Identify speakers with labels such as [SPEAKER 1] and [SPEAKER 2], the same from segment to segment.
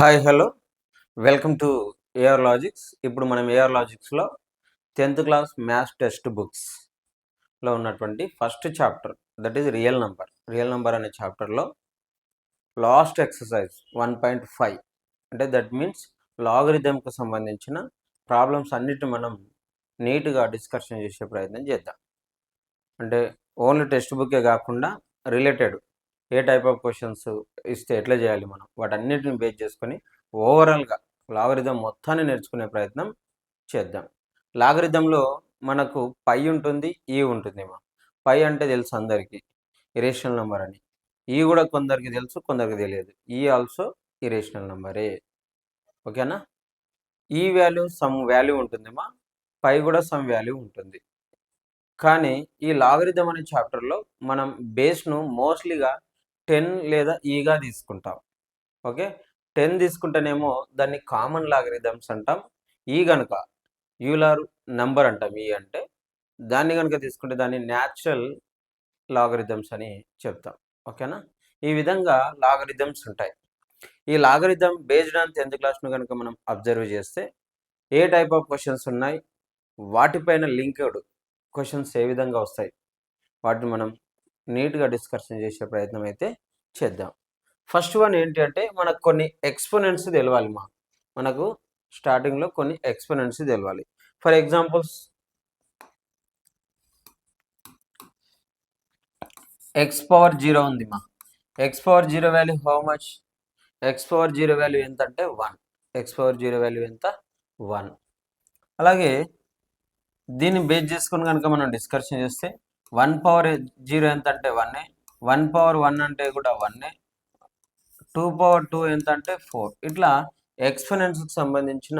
[SPEAKER 1] Hi hello welcome to AR logics. ఇప్పుడు మనం AR లాజిక్స్లో 10th క్లాస్ మ్యాథ్స్ టెక్స్ట్ బుక్స్లో ఉన్నటువంటి first chapter that is real number అనే చాప్టర్లో లాస్ట్ ఎక్సర్సైజ్ 1.5 అంటే దట్ మీన్స్ లాగరిథంకు సంబంధించిన ప్రాబ్లమ్స్ అన్నిటిని మనం నీట్గా డిస్కషన్ చేసే ప్రయత్నం చేద్దాం. అంటే ఓన్లీ టెక్స్ట్ బుక్కే కాకుండా related A type of questions ఇస్తే ఎట్లా చేయాలి, మనం వాటన్నిటిని బేస్ చేసుకొని ఓవరాల్గా లాగరిథం మొత్తాన్ని నేర్చుకునే ప్రయత్నం చేద్దాం. లాగరిథంలో మనకు పై ఉంటుంది, ఈ ఉంటుంది. పై అంటే తెలుసు అందరికీ, ఇరేషనల్ నెంబర్ అని. ఈ కూడా కొందరికి తెలుసు, కొందరికి తెలియదు. ఈ ఆల్సో ఇరేషనల్ నెంబరే. ఓకేనా? ఈ వాల్యూ సమ్ వాల్యూ ఉంటుందేమో, పై కూడా సమ్ వాల్యూ ఉంటుంది. కానీ ఈ లాగరిథం అనే చాప్టర్లో మనం బేస్ను మోస్ట్లీగా 10 లేదా ఈగా తీసుకుంటాం. ఓకే, 10 తీసుకుంటేనేమో దాన్ని కామన్ లాగరిథమ్స్ అంటాం. ఈ కనుక యూలర్ నంబర్ అంటాం. ఈ అంటే దాన్ని కనుక తీసుకుంటే దాన్ని న్యాచురల్ లాగరిథమ్స్ అని చెప్తాం. ఓకేనా? ఈ విధంగా లాగరిథమ్స్ ఉంటాయి. ఈ లాగరిథం బేస్డ్ ఆన్ 10th క్లాస్ను కనుక మనం అబ్జర్వ్ చేస్తే ఏ టైప్ ఆఫ్ క్వశ్చన్స్ ఉన్నాయి, వాటిపైన లింక్డ్ క్వశ్చన్స్ ఏ విధంగా వస్తాయి, వాటిని మనం నీట్గా డిస్కషన్ చేసే ప్రయత్నం అయితే చేద్దాం. ఫస్ట్ వన్ ఏంటి అంటే మనకు కొన్ని ఎక్స్పోనెంట్స్ తెలవాలి. మనకు స్టార్టింగ్లో కొన్ని ఎక్స్పోనెంట్స్ తెలవాలి. ఫర్ ఎగ్జాంపుల్స్, ఎక్స్ పవర్ 0 ఉంది. X power 0 value how much? X power 0 value ఎంత అంటే 1. ఎక్స్ పవర్ 0 వాల్యూ ఎంత? 1. అలాగే దీన్ని బేస్ చేసుకుని కనుక మనం డిస్కషన్ చేస్తే 1 పవర్ 0 ఎంత అంటే 1, 1 పవర్ 1 అంటే కూడా 1, 2 పవర్ 2 ఎంత అంటే 4. ఇట్లా ఎక్స్పోనెంట్స్కి సంబంధించిన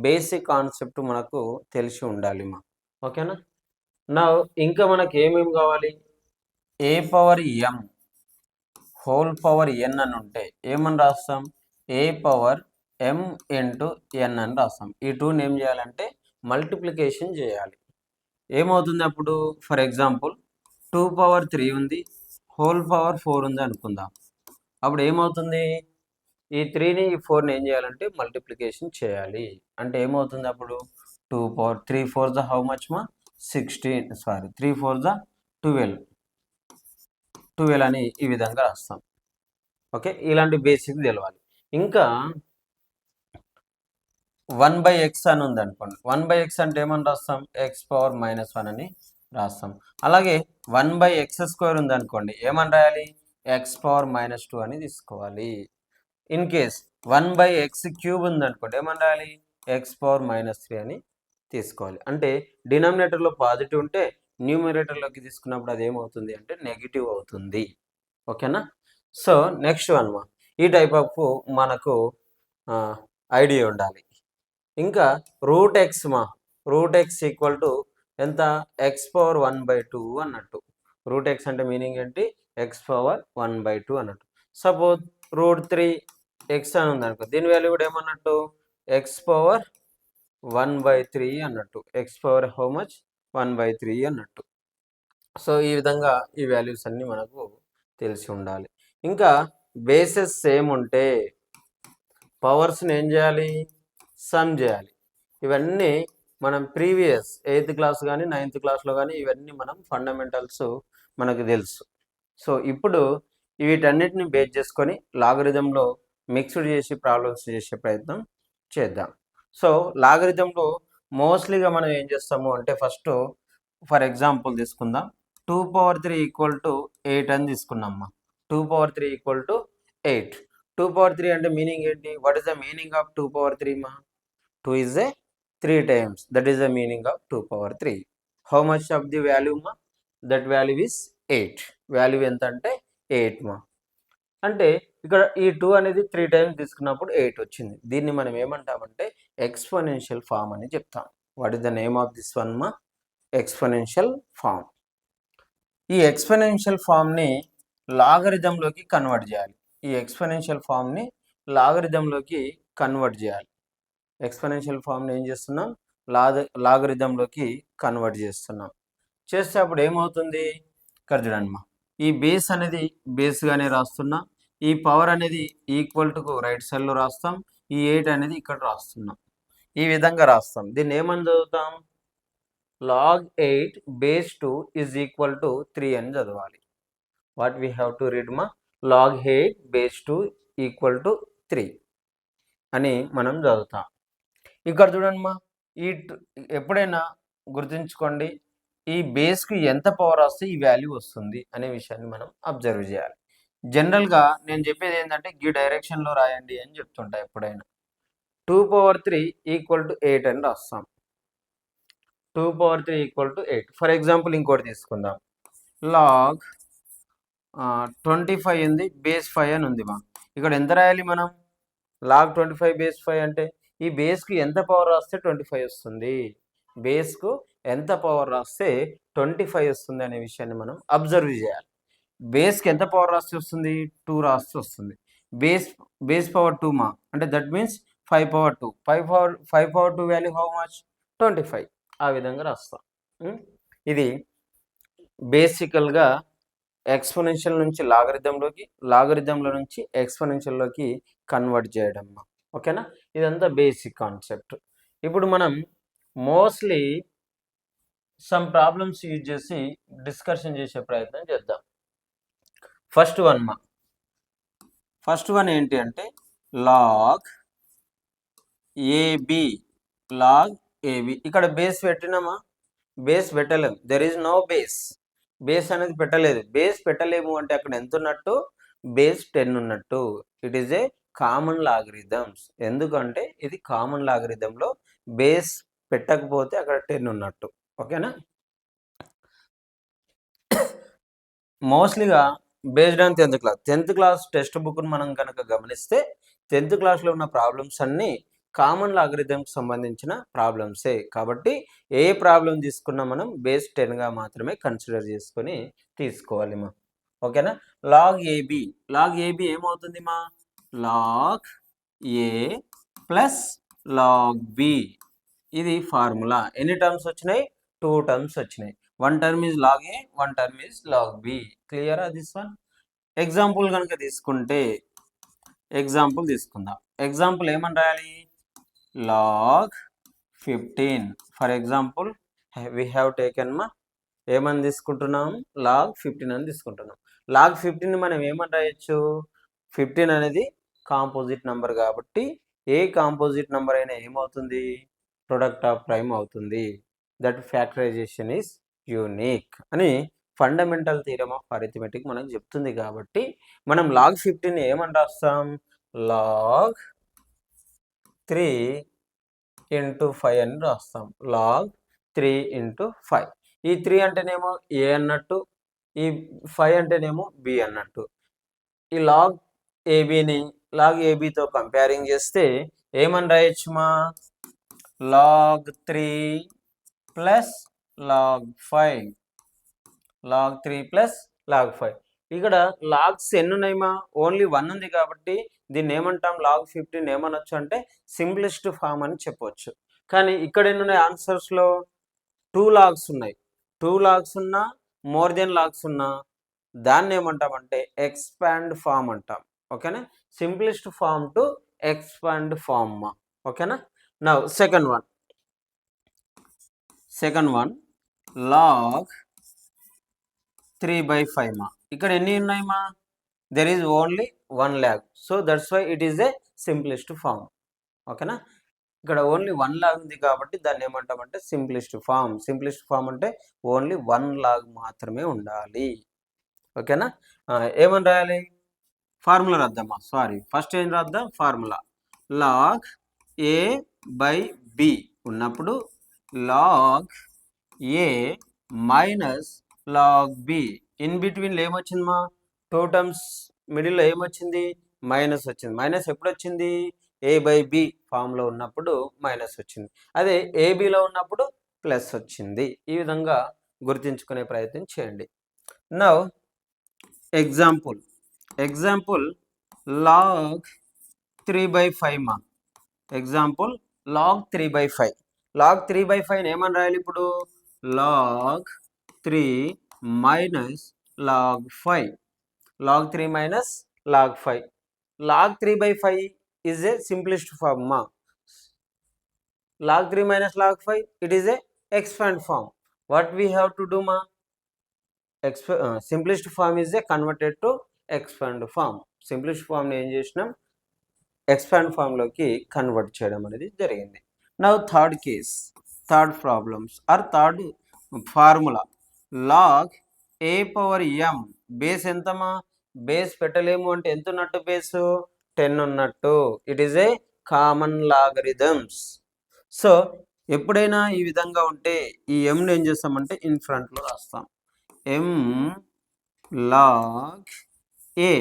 [SPEAKER 1] బేసిక్ కాన్సెప్ట్ మనకు తెలిసి ఉండాలి. ఓకేనా? నా ఇంకా మనకి ఏమేమి కావాలి? ఏ పవర్ ఎం హోల్ పవర్ ఎన్ అని ఉంటే ఏమని రాస్తాం? ఏ పవర్ ఎం ఇంటూ ఎన్ అని రాస్తాం. ఈ 2ని ఏం చేయాలంటే మల్టిప్లికేషన్ చేయాలి. ఏమవుతుంది అప్పుడు? ఫర్ ఎగ్జాంపుల్ 2 పవర్ 3 ఉంది, హోల్ పవర్ 4 ఉంది అనుకుందాం. అప్పుడు ఏమవుతుంది? ఈ 3ని ఈ 4ని ఏం చేయాలంటే మల్టిప్లికేషన్ చేయాలి. అంటే ఏమవుతుంది అప్పుడు? 2 power 3 4 the how much 16, 3 4 the 12 అని ఈ విధంగా రాస్తాం. ఓకే, ఇలాంటి బేసిక్ తెలవాలి. ఇంకా 1/x అని ఉంది అనుకోండి. 1/x అంటే ఏమని రాస్తాం? ఎక్స్ పవర్ -1 అని రాస్తాం. అలాగే 1/x² ఉంది అనుకోండి, ఏమని రాయాలి? ఎక్స్ పవర్ -2 అని తీసుకోవాలి. ఇన్ కేస్ 1/x³ ఉంది అనుకోండి, ఏమని రాయాలి? ఎక్స్ పవర్ -3 అని తీసుకోవాలి. అంటే డినామినేటర్లో పాజిటివ్ ఉంటే న్యూమరేటర్లోకి తీసుకున్నప్పుడు అది ఏమవుతుంది అంటే నెగిటివ్ అవుతుంది. ఓకేనా? సో నెక్స్ట్ వన్ ఈ టైప్ ఆఫ్ మనకు ఐడియా ఉండాలి. ఇంకా రూట్ ఎక్స్ ఈక్వల్ టు ఎంత? ఎక్స్ పవర్ 1/2 అన్నట్టు. రూట్ ఎక్స్ అంటే మీనింగ్ ఏంటి? ఎక్స్ పవర్ 1/2 అన్నట్టు. సపోజ్ రూట్ 3x అని ఉంది అనుకో, దీని వాల్యూ కూడా ఏమన్నట్టు? ఎక్స్ పవర్ 1/3 అన్నట్టు. X power how much? 1/3 అన్నట్టు. సో ఈ విధంగా ఈ వాల్యూస్ అన్నీ మనకు తెలిసి ఉండాలి. ఇంకా బేసెస్ సేమ్ ఉంటే పవర్స్ని ఏం చేయాలి? సమ్ చేయాలి. ఇవన్నీ మనం ప్రీవియస్ 8th క్లాస్ కానీ 9th క్లాస్లో కానీ ఇవన్నీ మనం ఫండమెంటల్స్ మనకు తెలుసు. సో ఇప్పుడు వీటన్నిటిని బేస్ చేసుకొని లాగరిథంలో మిక్స్డ్ చేసి ప్రాబ్లమ్స్ చేసే ప్రయత్నం చేద్దాం. సో లాగరిథంలో మోస్ట్లీగా మనం ఏం చేస్తాము అంటే ఫస్ట్ ఫర్ ఎగ్జాంపుల్ తీసుకుందాం. 2 పవర్ 3 ఈక్వల్ టు 8 అని తీసుకున్నామ్మా. 2 పవర్ 3 ఈక్వల్ టు 8. 2 పవర్ 3 అంటే మీనింగ్ ఏంటి? What is the meaning of 2 power 3 మా? 2 is a 3 times. That is the meaning of 2 power 3. How much of the value ma? That value is 8. Value ఎంత అంటే 8 మా. అంటే ఇక్కడ ఈ 2 అనేది 3 times తీసుకున్నప్పుడు 8 వచ్చింది. దీన్ని మనం ఏమంటామంటే ఎక్స్పోనెన్షియల్ ఫామ్ అని చెప్తాం. What is the name of this one మా? Exponential form. ఈ ఎక్స్పోనెన్షియల్ ఫామ్ని లాగరిథంలోకి కన్వర్ట్ చేయాలి. ఈ ఎక్స్పోనెన్షియల్ ఫామ్ని లాగరిథంలోకి కన్వర్ట్ చేయాలి. ఎక్స్పోనెన్షియల్ ఫామ్ని ఏం చేస్తున్నాం? లాగరిథంలోకి కన్వర్ట్ చేస్తున్నాం. చేస్తే అప్పుడు ఏమవుతుంది? ఇక్కడ చూడండి మా, ఈ బేస్ అనేది బేస్గానే రాస్తున్నా, ఈ పవర్ అనేది ఈక్వల్ టు రైట్ సైడ్లో రాస్తాం, ఈ 8 అనేది ఇక్కడ రాస్తున్నాం. ఈ విధంగా రాస్తాం. దీన్ని ఏమని చదువుతాం? log 8 base 2 is equal to 3 అని చదవాలి. What we have to read మా? log 8 base 2 ఈక్వల్ టు 3 అని మనం చదువుతాం. ఇక్కడ చూడండి మా, ఈ ఎప్పుడైనా గుర్తుంచుకోండి, ఈ బేస్కి ఎంత పవర్ వస్తే ఈ వాల్యూ వస్తుంది అనే విషయాన్ని మనం అబ్జర్వ్ చేయాలి. జనరల్గా నేను చెప్పేది ఏంటంటే ఈ డైరెక్షన్లో రాయండి అని చెప్తుంటా. ఎప్పుడైనా 2^3 ఈక్వల్ టు 8 అని రాస్తాం. 2^3 ఈక్వల్ టు 8. ఫర్ ఎగ్జాంపుల్ ఇంకోటి తీసుకుందాం. లాగ్ 25 ఉంది, బేస్ 5 అని ఉంది మా. ఇక్కడ ఎంత రాయాలి మనం? లాగ్ 25 బేస్ 5 అంటే ఈ బేస్కి ఎంత పవర్ రాస్తే 25 వస్తుంది, బేస్కు ఎంత పవర్ రాస్తే 25 వస్తుంది అనే విషయాన్ని మనం అబ్జర్వ్ చేయాలి. బేస్కి ఎంత పవర్ రాస్తే వస్తుంది? 2 రాస్తే వస్తుంది. బేస్ పవర్ 2 మా, అంటే that means 5^2. 5^2 value how much? 25. ఆ విధంగా రాస్తాం. ఇది బేసికల్గా ఎక్స్పోనెన్షియల్ నుంచి లాగరిథంలోకి, లాగరిథంలో నుంచి ఎక్స్పోనెన్షియల్లోకి కన్వర్ట్ చేయడం. ఓకేనా? ఇదంతా బేసిక్ కాన్సెప్ట్. ఇప్పుడు మనం మోస్ట్లీ సమ్ ప్రాబ్లమ్స్ యూజ్ చేసి డిస్కషన్ చేసే ప్రయత్నం చేద్దాం. ఫస్ట్ వన్ ఏంటి అంటే లాగ్ ఏబి. ఇక్కడ బేస్ పెట్టినామా? బేస్ పెట్టలేం. There is no base. Base అనేది పెట్టలేదు. బేస్ పెట్టలేము అంటే అక్కడ ఎంత ఉన్నట్టు? బేస్ 10 ఉన్నట్టు. It is a common logarithms. ఎందుకంటే ఇది కామన్ లాగరిథంలో బేస్ పెట్టకపోతే అక్కడ 10 ఉన్నట్టు. ఓకేనా? మోస్ట్లీగా based on 10th class text బుక్ను మనం కనుక గమనిస్తే 10th క్లాస్లో ఉన్న ప్రాబ్లమ్స్ అన్నీ కామన్ లాగరిథంకి సంబంధించిన ప్రాబ్లమ్సే. కాబట్టి ఏ ప్రాబ్లం తీసుకున్నా మనం బేస్ 10గా మాత్రమే కన్సిడర్ చేసుకొని తీసుకోవాలి మా. ఓకేనా? లాగ్ ఏబి ఏమవుతుంది మా? లాగ్ ఏ ప్లస్ లాగ్ బి. ఇది ఫార్ములా. ఎన్ని టర్మ్స్ వచ్చినాయి? 2 టర్మ్స్ వచ్చినాయి. 1 term is log A, 1 term is log B. క్లియరా దిస్ వన్? ఎగ్జాంపుల్ కనుక తీసుకుంటే తీసుకుందాం. ఎగ్జాంపుల్ ఏమని రాయాలి? log 15. For example we have taken మా, ఏమని తీసుకుంటున్నాం? log 15 అని తీసుకుంటున్నాం. log 15 మనం ఏమని రాయొచ్చు? 15 అనేది కాంపోజిట్ నెంబర్ కాబట్టి ఏ కాంపోజిట్ నెంబర్ అయినా ఏమవుతుంది? ప్రొడక్ట్ ఆఫ్ ప్రైమ్ అవుతుంది. దట్ ఫ్యాక్టరైజేషన్ ఈస్ యూనిక్ అని ఫండమెంటల్ థియరమ్ ఆఫ్ అరిథమెటిక్ మనకు చెప్తుంది. కాబట్టి మనం log 15 ఏమని రాస్తాం? log 3 × 5 అని రాస్తాం. log 3 × 5. ఈ 3 అంటేనేమో ఏ అన్నట్టు, ఈ 5 అంటేనేమో బి అన్నట్టు. ఈ లాగ్ ఏబితో కంపేరింగ్ చేస్తే ఏమని రాయొచ్చు మా? log 3 plus log 5. log 3 plus log 5. ఇక్కడ లాగ్స్ ఎన్ని ఉన్నాయిమా? ఓన్లీ 1 ఉంది కాబట్టి దీన్ని ఏమంటాం? log 15 ఏమనొచ్చు అంటే సింప్లెస్ట్ ఫామ్ అని చెప్పవచ్చు. కానీ ఇక్కడ ఎన్ని ఉన్నాయి? ఆన్సర్స్లో 2 లాగ్స్ ఉన్నాయి. 2 లాగ్స్ ఉన్నా, మోర్ దెన్ లాగ్స్ ఉన్నా దాన్ని ఏమంటామంటే ఎక్స్పాండ్ ఫామ్ అంటాం. ఓకేనా? Simplest form to expand form మా. ఓకేనా? నౌ సెకండ్ వన్ log 3/5 మా. ఇక్కడ ఎన్ని ఉన్నాయి మా? There is only 1 log. So that's why it is a simplest form. ఓకేనా? ఇక్కడ ఓన్లీ 1 లాగ్ ఉంది కాబట్టి దాన్ని ఏమంటామంటే సింప్లెస్ట్ ఫామ్ అంటే ఓన్లీ 1 లాగ్ మాత్రమే ఉండాలి. ఓకేనా? ఏమని రాయాలి? ఫార్ములా రాద్దామా? ఫస్ట్ ఏం రాద్దాం? ఫార్ములా. log a/b ఉన్నప్పుడు log a minus log b. In బిట్వీన్లో ఏమొచ్చింది మా? 2 టర్మ్స్ మిడిల్లో ఏమొచ్చింది? మైనస్ వచ్చింది. మైనస్ ఎప్పుడు వచ్చింది? a/b ఫామ్లో ఉన్నప్పుడు మైనస్ వచ్చింది. అదే ఏబిలో ఉన్నప్పుడు ప్లస్ వచ్చింది. ఈ విధంగా గుర్తించుకునే ప్రయత్నం చేయండి. నౌ ఎగ్జాంపుల్ log 3/5 మా. Example log 3/5. log 3/5 ఏమని రాయాలి ఇప్పుడు? log 3 minus log 5. log 3 minus log 5. Log 3/5 is a simplest form ma. Log 3 minus log 5, it is a expand form. What we have to do ma? Simplest form is a converted to expand form. Simplest form ఏం చేసినాం, expand ఫామ్లోకి convert చేయడం అనేది జరిగింది. Now third case, third problems or third formula. Log A power M base ఎంతమా? Base పెట్టలేము అంటే ఎంత ఉన్నట్టు, బేసు 10 ఉన్నట్టు. It is a common logarithms. So ఎప్పుడైనా ఈ విధంగా ఉంటే ఈ ఎంని ఏం చేస్తామంటే ఇన్ ఫ్రంట్లో రాస్తాం. ఎం లాగ్ ఏ,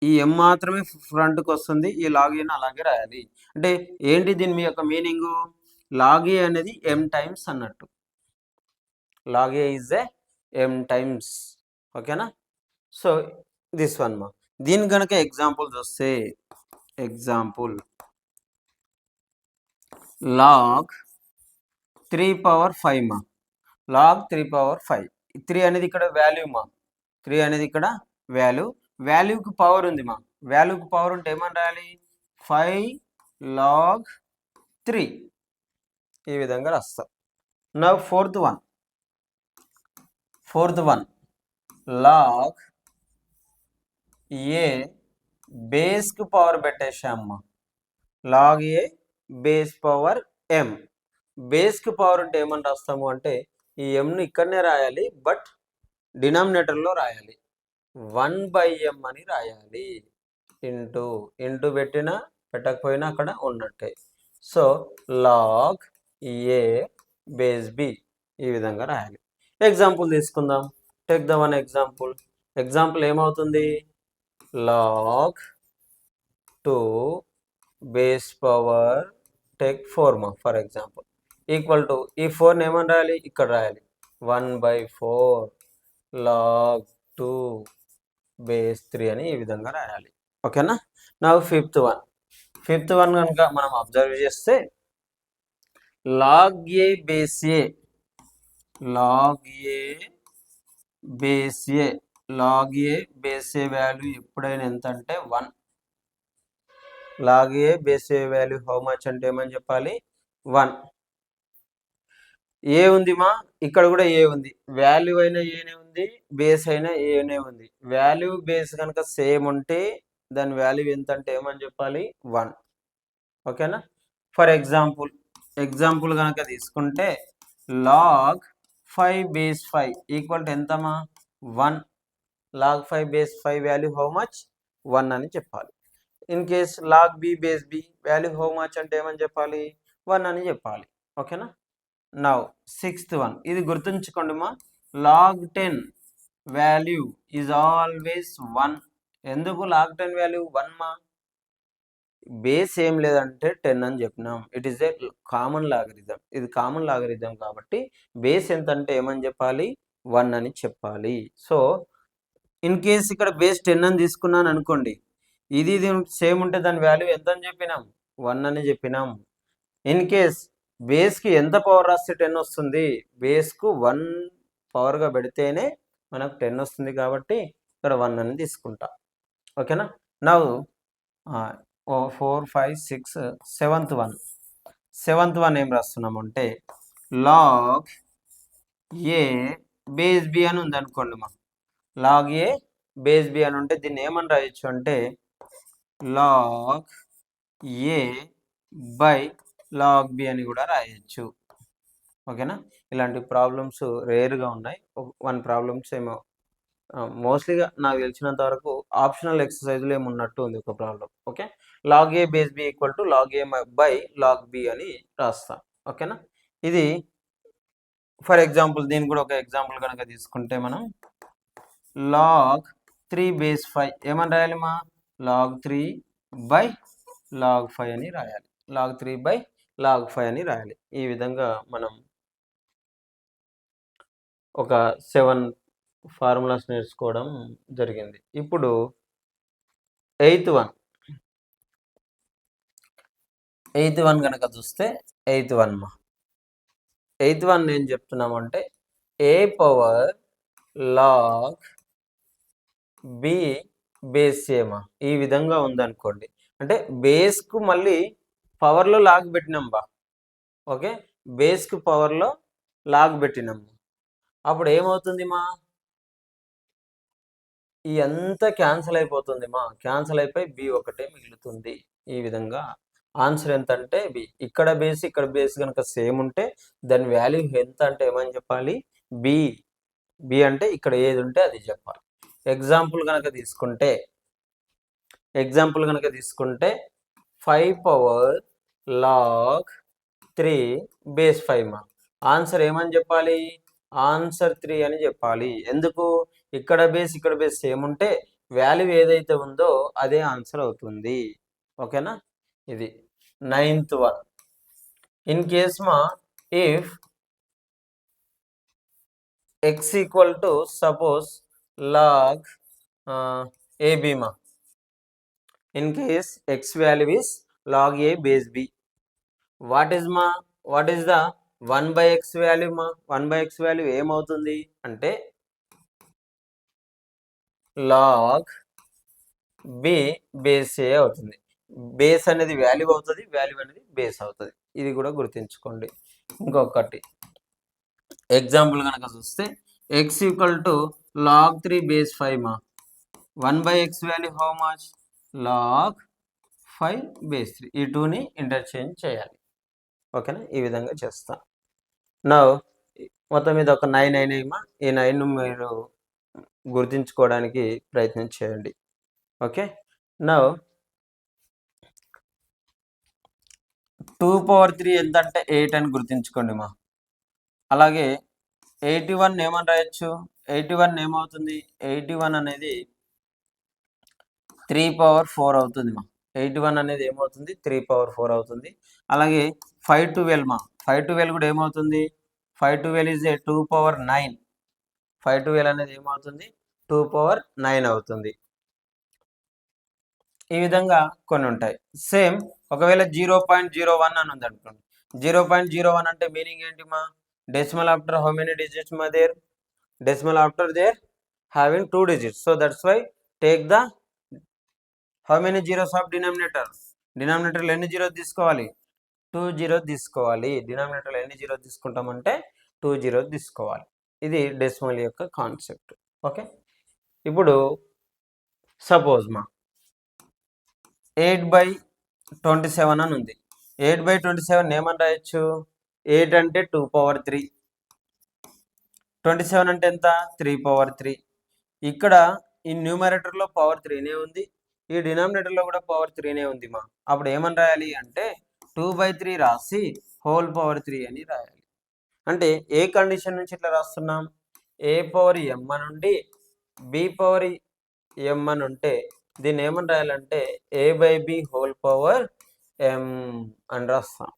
[SPEAKER 1] ఈ ఎం మాత్రమే ఫ్రంట్కి వస్తుంది, ఈ లాగ్ ఏని అలాగే రాయాలి. అంటే ఏంటి దీని మీ యొక్క మీనింగు? లాగ్ ఏ అనేది ఎం టైమ్స్ అన్నట్టు. Log A is A M times. ఓకేనా? సో దిస్ వన్ మా. దీని కనుక ఎగ్జాంపుల్ చూస్తే, ఎగ్జాంపుల్ లాగ్ 3/5 మా. లాగ్ 3/5. 3 అనేది ఇక్కడ వాల్యూ మా. 3 అనేది ఇక్కడ వాల్యూ. వాల్యూకి పవర్ ఉంది మా. వాల్యూకి పవర్ ఉంటే ఏమని రాయాలి? 5 log 3. ఈ విధంగా రాస్తాం. నా fourth one log A బేస్కి power పెట్టేసామ్మా. Log A base power M. బేస్కి power ఉంటే ఏమని రాస్తాము అంటే ఈ ఎంను ఇక్కడనే రాయాలి, బట్ డినామినేటర్లో రాయాలి. 1/m అని రాయాలి. ఇంటూ పెట్టినా పెట్టకపోయినా అక్కడ ఉన్నట్టే. So log A base B ఈ విధంగా రాయాలి. ఎగ్జాంపుల్ తీసుకుందాం. Take the one example. Example ఏమవుతుంది? లాగ్ 2 బేస్ పవర్ టేక్ 4 మా ఫర్ ఎగ్జాంపుల్ ఈక్వల్ టు ఈ 4ని ఏమని రాయాలి? ఇక్కడ రాయాలి. 1/4 log 2 బేస్ 3 అని ఈ విధంగా రాయాలి. ఓకేనా? నా ఫిఫ్త్ వన్ కనుక మనం అబ్జర్వ్ చేస్తే log A base A, log A base A, log A base A value ఎప్పుడైనా ఎంత అంటే 1. Log A base A value how much అంటే ఏమని చెప్పాలి? 1. ఏ ఉంది మా, ఇక్కడ కూడా ఏ ఉంది. వాల్యూ అయినా ఏనే ఉంది, బేస్ అయినా ఏనే ఉంది. వాల్యూ బేస్ కనుక సేమ్ ఉంటే దాని వాల్యూ ఎంత అంటే ఏమని చెప్పాలి? 1. ఓకేనా? ఫర్ ఎగ్జాంపుల్ కనుక తీసుకుంటే లాగ్ 5 బేస్ 5 ఈక్వల్ టు ఎంతమా? 1. Log 5 base 5 value how much? 1 అని చెప్పాలి. In case log B base B value how much అంటే ఏమని చెప్పాలి? 1 అని చెప్పాలి. ఓకేనా? నౌ సిక్స్త్ వన్, ఇది గుర్తుంచుకోండి మా. Log 10 value is always 1. ఎందుకు లాగ్ 10 వాల్యూ 1 మా? బేస్ ఏం లేదంటే 10 అని చెప్పినాం. It is a common logarithm. ఇది కామన్ లాగరిథం కాబట్టి బేస్ ఎంత అంటే ఏమని చెప్పాలి? 1 అని చెప్పాలి. సో ఇన్ కేస్ ఇక్కడ బేస్ 10 అని తీసుకున్నాను అనుకోండి, ఇది సేమ్ ఉంటే దాని వాల్యూ ఎంత అని చెప్పినాం? 1 అని చెప్పినాం. ఇన్ కేస్ బేస్కి ఎంత పవర్ రాస్తే 10 వస్తుంది? బేస్కు 1 పవర్గా పెడితేనే మనకు 10 వస్తుంది కాబట్టి ఇక్కడ 1 అని తీసుకుంటా. ఓకేనా? నౌ 4, 5, 6 సెవెంత్ వన్ ఏం రాస్తున్నాము అంటే లాగ్ ఏ బేస్ బి అని ఉంది అనుకోండి మా. లాగ్ ఏ బేస్ బి అని ఉంటే దీన్ని ఏమని రాయొచ్చు అంటే log A by log B అని కూడా రాయొచ్చు. ఓకేనా? ఇలాంటి ప్రాబ్లమ్స్ రేర్గా ఉన్నాయి. 1 ప్రాబ్లమ్స్ ఏమో మోస్ట్లీగా నాకు తెలిసినంత వరకు ఆప్షనల్ ఎక్సర్సైజ్లో ఏమున్నట్టు ఉంది ఒక problem. Okay, log A base B equal to log A by log B అని రాస్తాం. ఓకేనా? ఇది ఫర్ ఎగ్జాంపుల్, దీనికి కూడా ఒక ఎగ్జాంపుల్ కనుక తీసుకుంటే మనం లాగ్ 3 బేస్ 5 ఏమని రాయాలి మా? లాగ్ 3 బై లాగ్ 5 అని రాయాలి. లాగ్ 3 బై లాగ్ 5 అని రాయాలి. ఈ విధంగా మనం ఒక 7 ఫార్ములాస్ నేర్చుకోవడం జరిగింది. ఇప్పుడు ఎయిత్ వన్ కనుక చూస్తే ఎయిత్ వన్ ఏం చెప్తున్నామంటే ఏ పవర్ లాగ్ బి బేస్ ఏమా ఈ విధంగా ఉందనుకోండి, అంటే బేస్కు మళ్ళీ పవర్లో లాగ్ పెట్టినాం బా. ఓకే, బేస్కు పవర్లో లాగ్ పెట్టినాము. అప్పుడు ఏమవుతుంది మా, ఈ అంతా క్యాన్సిల్ అయిపోతుంది మా, క్యాన్సిల్ అయిపోయి బి ఒకటే మిగులుతుంది. ఈ విధంగా ఆన్సర్ ఎంత అంటే బి. ఇక్కడ బేస్ కనుక సేమ్ ఉంటే దాని వాల్యూ ఎంత అంటే ఏమని చెప్పాలి, బి. బి అంటే ఇక్కడ ఏది ఉంటే అది చెప్పాలి. ఎగ్జాంపుల్ కనుక తీసుకుంటే 5 పవర్ లాగ్ 3 బేస్ 5 మా. ఆన్సర్ ఏమని చెప్పాలి, ఆన్సర్ 3 అని చెప్పాలి. ఎందుకు, ఇక్కడ బేస్ సేమ్ ఉంటే వాల్యూ ఏదైతే ఉందో అదే ఆన్సర్ అవుతుంది. ఓకేనా, ఇది 9th వన్. ఇన్ కేస్ మా if x equal to suppose log ab మా. In case x value is log a base b, what is the 1/x value మా. 1/x వాల్యూ ఏమవుతుంది అంటే లాగ్ b బేస్ a అవుతుంది. Base అనేది value అవుతుంది, value అనేది base అవుతుంది. ఇది కూడా గుర్తుంచుకోండి. ఇంకొకటి ఎగ్జాంపుల్ కనుక చూస్తే x equal to log 3 base 5 మా. 1/x value how much, log 5 base 3. ఈ 2ని ఇంటర్చేంజ్ చేయాలి. ఓకేనా, ఈ విధంగా చేస్తా. నా మొత్తం మీద ఒక 9 అయినాయిమా. ఈ 9 మీరు గుర్తించుకోవడానికి ప్రయత్నం చేయండి. ఓకే, నా 2 పవర్ 3 ఎంత అంటే 8 అని గుర్తించుకోండి మా. అలాగే 81 ఏమని రాయొచ్చు, 81 ఏమవుతుంది, 81 అనేది 3 పవర్ 4 అవుతుంది మా. 81 అనేది ఏమవుతుంది, 3 పవర్ 4 అవుతుంది. అలాగే 512 మా. 512 కూడా ఏమవుతుంది, 512 ఇస్ ఏ 2 పవర్ 9. 512 అనేది ఏమవుతుంది, 2 పవర్ 9 అవుతుంది. ఈ విధంగా కొన్ని ఉంటాయి. సేమ్ ఒకవేళ 0.01 అని ఉంది అనుకోండి. 0.01 అంటే మీనింగ్ ఏంటి మా, decimal after how many digits మా there, decimal after there having 2 digits. So that's why take the how many zeros of denominator. డినామినేటర్లో ఎన్ని జీరోస్ తీసుకోవాలి, 2 జీరోస్ తీసుకోవాలి. డినామినేటర్లో ఎన్ని జీరోస్ తీసుకుంటామంటే 2 జీరోస్ తీసుకోవాలి. ఇది డెసిమల్ యొక్క కాన్సెప్ట్. ఓకే, ఇప్పుడు సపోజ్ మా 8/27 అని ఉంది. 8/27 ఏమని రాయొచ్చు, 8 అంటే 2 పవర్ 3, 27 అంటే ఎంత, 3 పవర్ 3. ఇక్కడ ఈ న్యూమరేటర్లో పవర్ 3నే ఉంది, ఈ డినామినేటర్లో కూడా పవర్ 3నే ఉంది మా. అప్పుడు ఏమని రాయాలి అంటే 2/3 రాసి హోల్ పవర్ 3 అని రాయాలి. అంటే ఏ కండిషన్ నుంచి ఇట్లా రాస్తున్నాం, a పవర్ m నుండి b పవర్ m అని ఉంటే దీన్ని ఏమని రాయాలంటే a/b హోల్ పవర్ m అని రాస్తాం.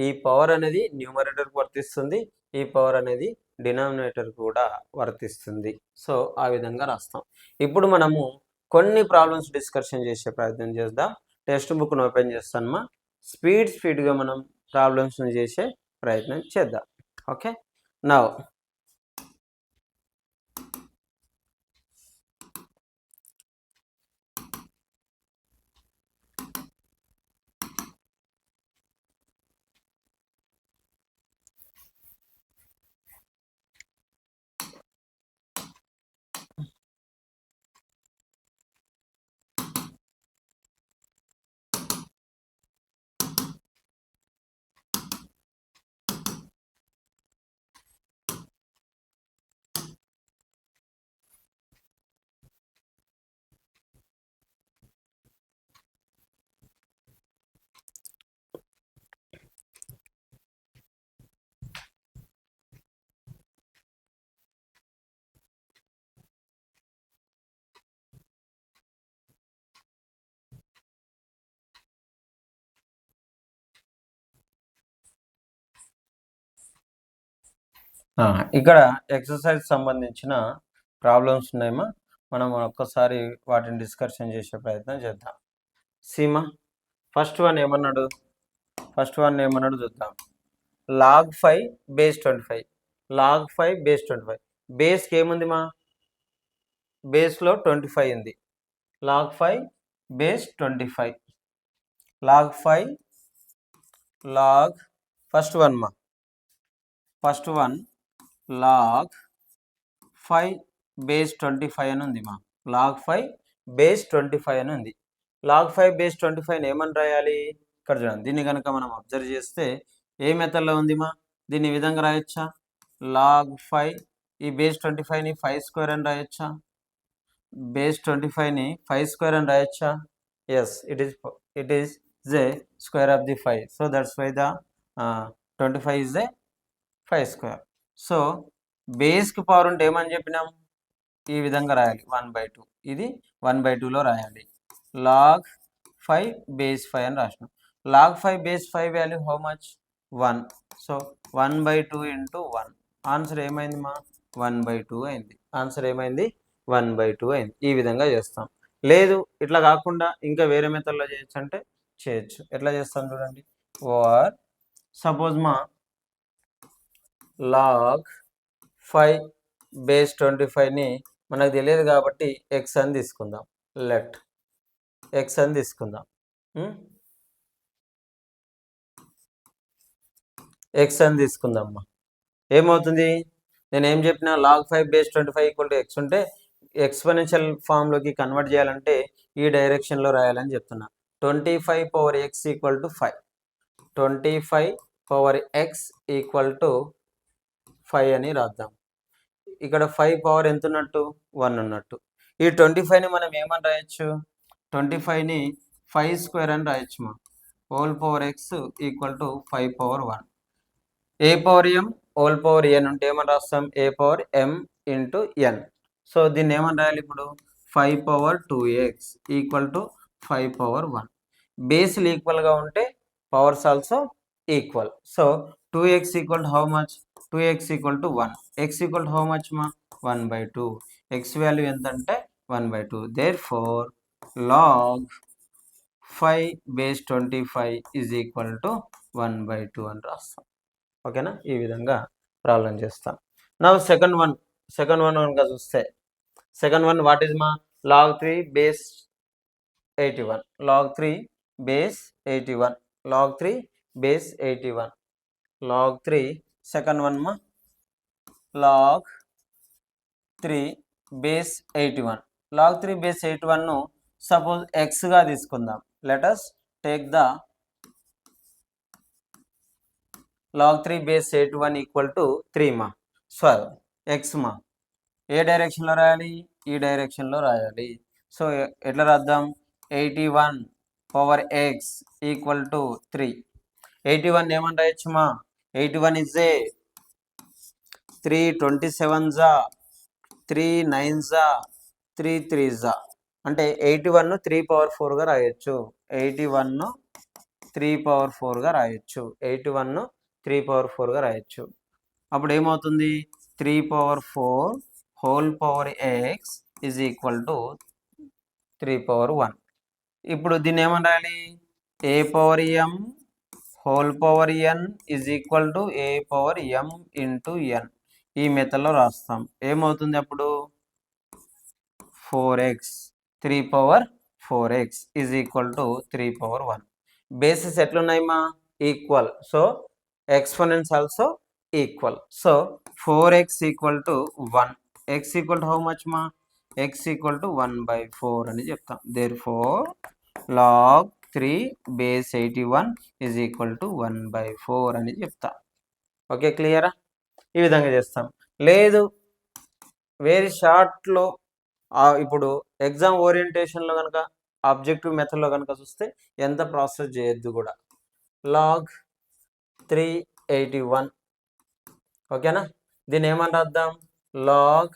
[SPEAKER 1] ఈ పవర్ అనేది న్యూమరేటర్కి వర్తిస్తుంది, ఈ పవర్ అనేది డినామినేటర్ కూడా వర్తిస్తుంది. సో ఆ విధంగా రాస్తాం. ఇప్పుడు మనము కొన్ని ప్రాబ్లమ్స్ డిస్కషన్ చేసే ప్రయత్నం చేద్దాం. టెక్స్ట్ బుక్ను ఓపెన్ చేస్తానమ్మా. స్పీడ్గా మనం ప్రాబ్లమ్స్ని చేసే ప్రయత్నం చేద్దాం. ఓకే, నౌ ఇక్కడ ఎక్సర్సైజ్ సంబంధించిన ప్రాబ్లమ్స్ ఉన్నాయమ్మా. మనం ఒక్కసారి వాటిని డిస్కషన్ చేసే ప్రయత్నం చేద్దాం. సీమా ఫస్ట్ వన్ ఏమన్నాడు చూద్దాం. log 5 base 25, log 5 base 25. బేస్కి ఏముంది మా, బేస్లో 25 ఉంది. log 5 base 25 log 5 log first one log 5 base 25 అని ఉంది మా log 5 base 25 అని ఉంది. log 5 base 25 ఏమని రాయాలి? ఇక్కడ చూడండి, దీన్ని కనుక మనం అబ్జర్వ్ చేస్తే ఏ మెథడ్లో ఉంది మా? దీన్ని ఈ విధంగా రాయొచ్చా? log 5 ఈ బేస్ 25ని 5 స్క్వేర్ అని రాయొచ్చా? బేస్ 25ని 5 స్క్వేర్ అని రాయొచ్చా? Yes, it is the square of the 5, so that's why the 25 is the 5 square. So బేస్కి పవర్ ఉంటే ఏమని చెప్పినాం? ఈ విధంగా రాయాలి 1/2. ఇది 1/2లో రాయాలి. log 5 base 5 అని రాసినాం. log 5 base 5 value how much? 1. So 1/2 into 1. Answer ఏమైంది మా? 1/2 అయింది. ఆన్సర్ ఏమైంది? 1/2 అయింది. ఈ విధంగా చేస్తాం. లేదు ఇట్లా కాకుండా ఇంకా వేరే మెథడ్లో చేయొచ్చు అంటే చేయొచ్చు. ఎట్లా చేస్తాం చూడండి. ఆర్ సపోజ్ మా log 5 base 25ని మనకు తెలియదు కాబట్టి ఎక్స్ అని తీసుకుందాం. లెట్ ఎక్స్ అని తీసుకుందాం. ఎక్స్ అని తీసుకుందామ్మా. ఏమవుతుంది? నేను ఏం చెప్పినా log 5 base 25 equal to X ఉంటే ఎక్స్పోనెన్షియల్ ఫామ్లోకి కన్వర్ట్ చేయాలంటే ఈ డైరెక్షన్లో రాయాలని చెప్తున్నా. 25 power X equal to 5. 25 power X equal to 5 అని రాద్దాం. ఇక్కడ 5 పవర్ ఎంత ఉన్నట్టు? 1 ఉన్నట్టు. ఈ 25ని మనం ఏమని రాయొచ్చు? 25ని 5 స్క్వేర్ అని రాయొచ్చు మా. Whole power X equal to 5 power 1. A power M whole power N ఉంటే ఏమని రాస్తాం? A power M into N. So దీన్ని ఏమని రాయాలి ఇప్పుడు? 5 power 2x equal to 5 power 1. బేస్లు ఈక్వల్గా ఉంటే powers also equal. So 2x equal to how much? 2x equal to 1. x equal to how much మా? 1/2. x వాల్యూ ఎంత అంటే 1/2. Therefore log 5 base 25 is equal to 1/2 అని రాస్తాం. ఓకేనా? ఈ విధంగా ప్రాబ్లం చేస్తాం. నా సెకండ్ వన్ కనుక చూస్తే సెకండ్ వన్ వాట్ ఈజ్ మా? log 3 base 81. log 3 base 81. log 3 base 81. log 3 second one మా log 3 base 81. log 3 base 81ను సపోజ్ ఎక్స్గా తీసుకుందాం. Let us take the log 3 base 81 equal to 3 మా. 12 ఎక్స్ మా. ఏ డైరెక్షన్లో రాయాలి? ఈ డైరెక్షన్లో రాయాలి. సో ఎట్లా రాద్దాం? 81 పవర్ ఎక్స్ ఈక్వల్ టు 3. 81 ఏమని రాయొచ్చు మా? 81 ఇజ్ ఏ 3 27 జా 3 9 జా 3 3 జా అంటే 81 3 పవర్ 4గా రాయొచ్చు. 81 3 పవర్ 4గా రాయొచ్చు. 81 3 పవర్ 4గా రాయొచ్చు. అప్పుడు ఏమవుతుంది? 3 power 4 whole power x is equal to 3 power 1. ఇప్పుడు దీన్ని ఏమని రాయాలి? A power M whole power n is equal to a power M into n. ఈ మెథడ్లో రాస్తాం. ఏమవుతుంది అప్పుడు? 4x 3 power 4x is equal to 3 power 1. Bases ఎట్లున్నాయి మా? Equal. So exponents also equal. So 4x equal to 1. x equal to how much మా? x equal to 1/4 అని చెప్తాం. Therefore log 3 base 81 is equal to 1/4 అని చెప్తా. Okay, క్లియరా? ఈ విధంగా చేస్తాం. లేదు వెరీ షార్ట్లో ఇప్పుడు ఎగ్జామ్ ఓరియంటేషన్లో కనుక ఆబ్జెక్టివ్ మెథడ్లో కనుక చూస్తే ఎంత ప్రాసెస్ చేయొద్దు కూడా. log 381. ఓకేనా? దీన్ని ఏమని రాద్దాం? log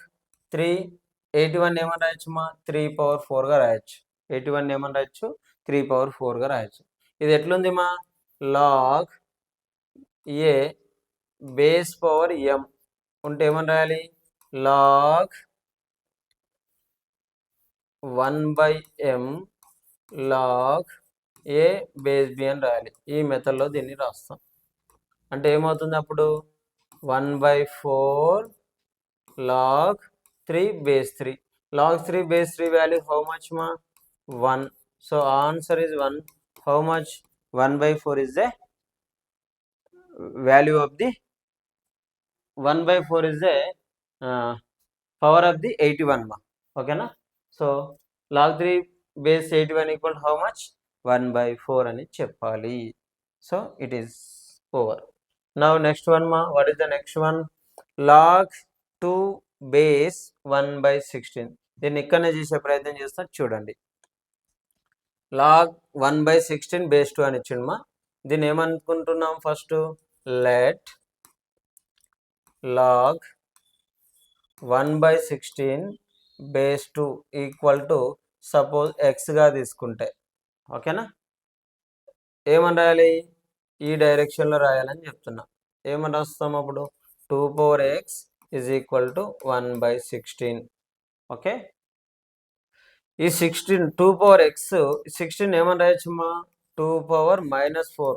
[SPEAKER 1] 381 ఏమని రాయొచ్చు మా? 3 పవర్ 4గా రాయొచ్చు. 81 ఏమని రాయొచ్చు? 3 పవర్ 4గా రాయొచ్చు. ఇది ఎట్లుంది మా? log ఏ బేస్ పవర్ ఎం ఉంటే ఏమని రాయాలి? log 1/m log ఏ బేస్ బి అని రాయాలి. ఈ మెథడ్లో దీన్ని రాస్తాం. అంటే ఏమవుతుంది అప్పుడు? 1/4 log 3 base 3. log 3 base 3 value how much మా? 1. So answer is 1. How much? 1/4 is the value of the 1/4 is the power of the 81 ma. Okay na? So log 3 base 81 equal to how much? 1/4 అని చెప్పాలి. So it is over. Now next one ma. What is the next one? Log 2 base 1/16. దీన్ని ఇక్కడనే చేసే ప్రయత్నం చేస్తా చూడండి. log 1/16 base 2 అని ఇచ్చిండు మా. దీన్ని ఏమనుకుంటున్నాం first? let log 1/16 base 2 equal to suppose ఎక్స్గా తీసుకుంటే ఓకేనా, ఏమని రాయాలి? ఈ డైరెక్షన్లో రాయాలని చెప్తున్నా. ఏమని రాస్తాం అప్పుడు? 2 power x is equal to 1/16. Okay, ఈ 16 2 power x 16 ఏమని రాయొచ్చమ్మా? 2 power -4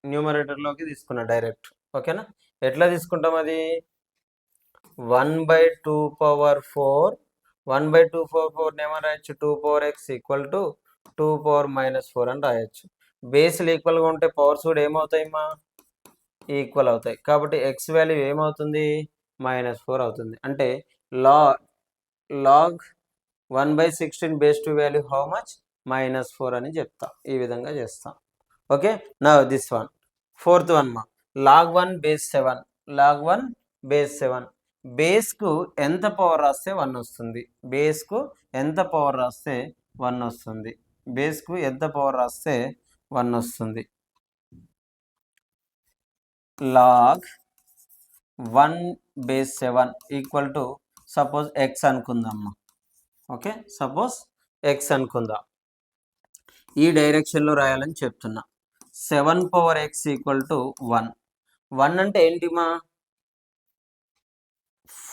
[SPEAKER 1] న్యూమరేటర్లోకి తీసుకున్నా డైరెక్ట్. ఓకేనా, ఎట్లా తీసుకుంటాం అది? 1/2 power 4 1/2 power 4 ఏమని రాయొచ్చు? 2 power x equal to 2 power -4 అని రాయొచ్చు. బేస్లు ఈక్వల్గా ఉంటే పవర్స్ కూడా ఏమవుతాయమ్మా? ఈక్వల్ అవుతాయి. కాబట్టి ఎక్స్ వాల్యూ ఏమవుతుంది? -4 అవుతుంది. అంటే log 1/16 base 2 value how much? -4 అని చెప్తా. ఈ విధంగా చేస్తాం. ఓకే, నా దిస్ వన్ ఫోర్త్ వన్ మా. log 1 base 7. log 1 base 7 బేస్కు ఎంత పవర్ రాస్తే 1 వస్తుంది? బేస్కు ఎంత పవర్ రాస్తే 1 వస్తుంది? బేస్కు ఎంత పవర్ రాస్తే 1 వస్తుంది? log 1 base 7 equal to suppose x అనుకుందామ్మా. ఓకే, సపోజ్ ఎక్స్ అనుకుందాం. ఈ డైరెక్షన్లో రాయాలని చెప్తున్నా. 7 power x ఈక్వల్ టు 1. 1 అంటే ఏంటిమా?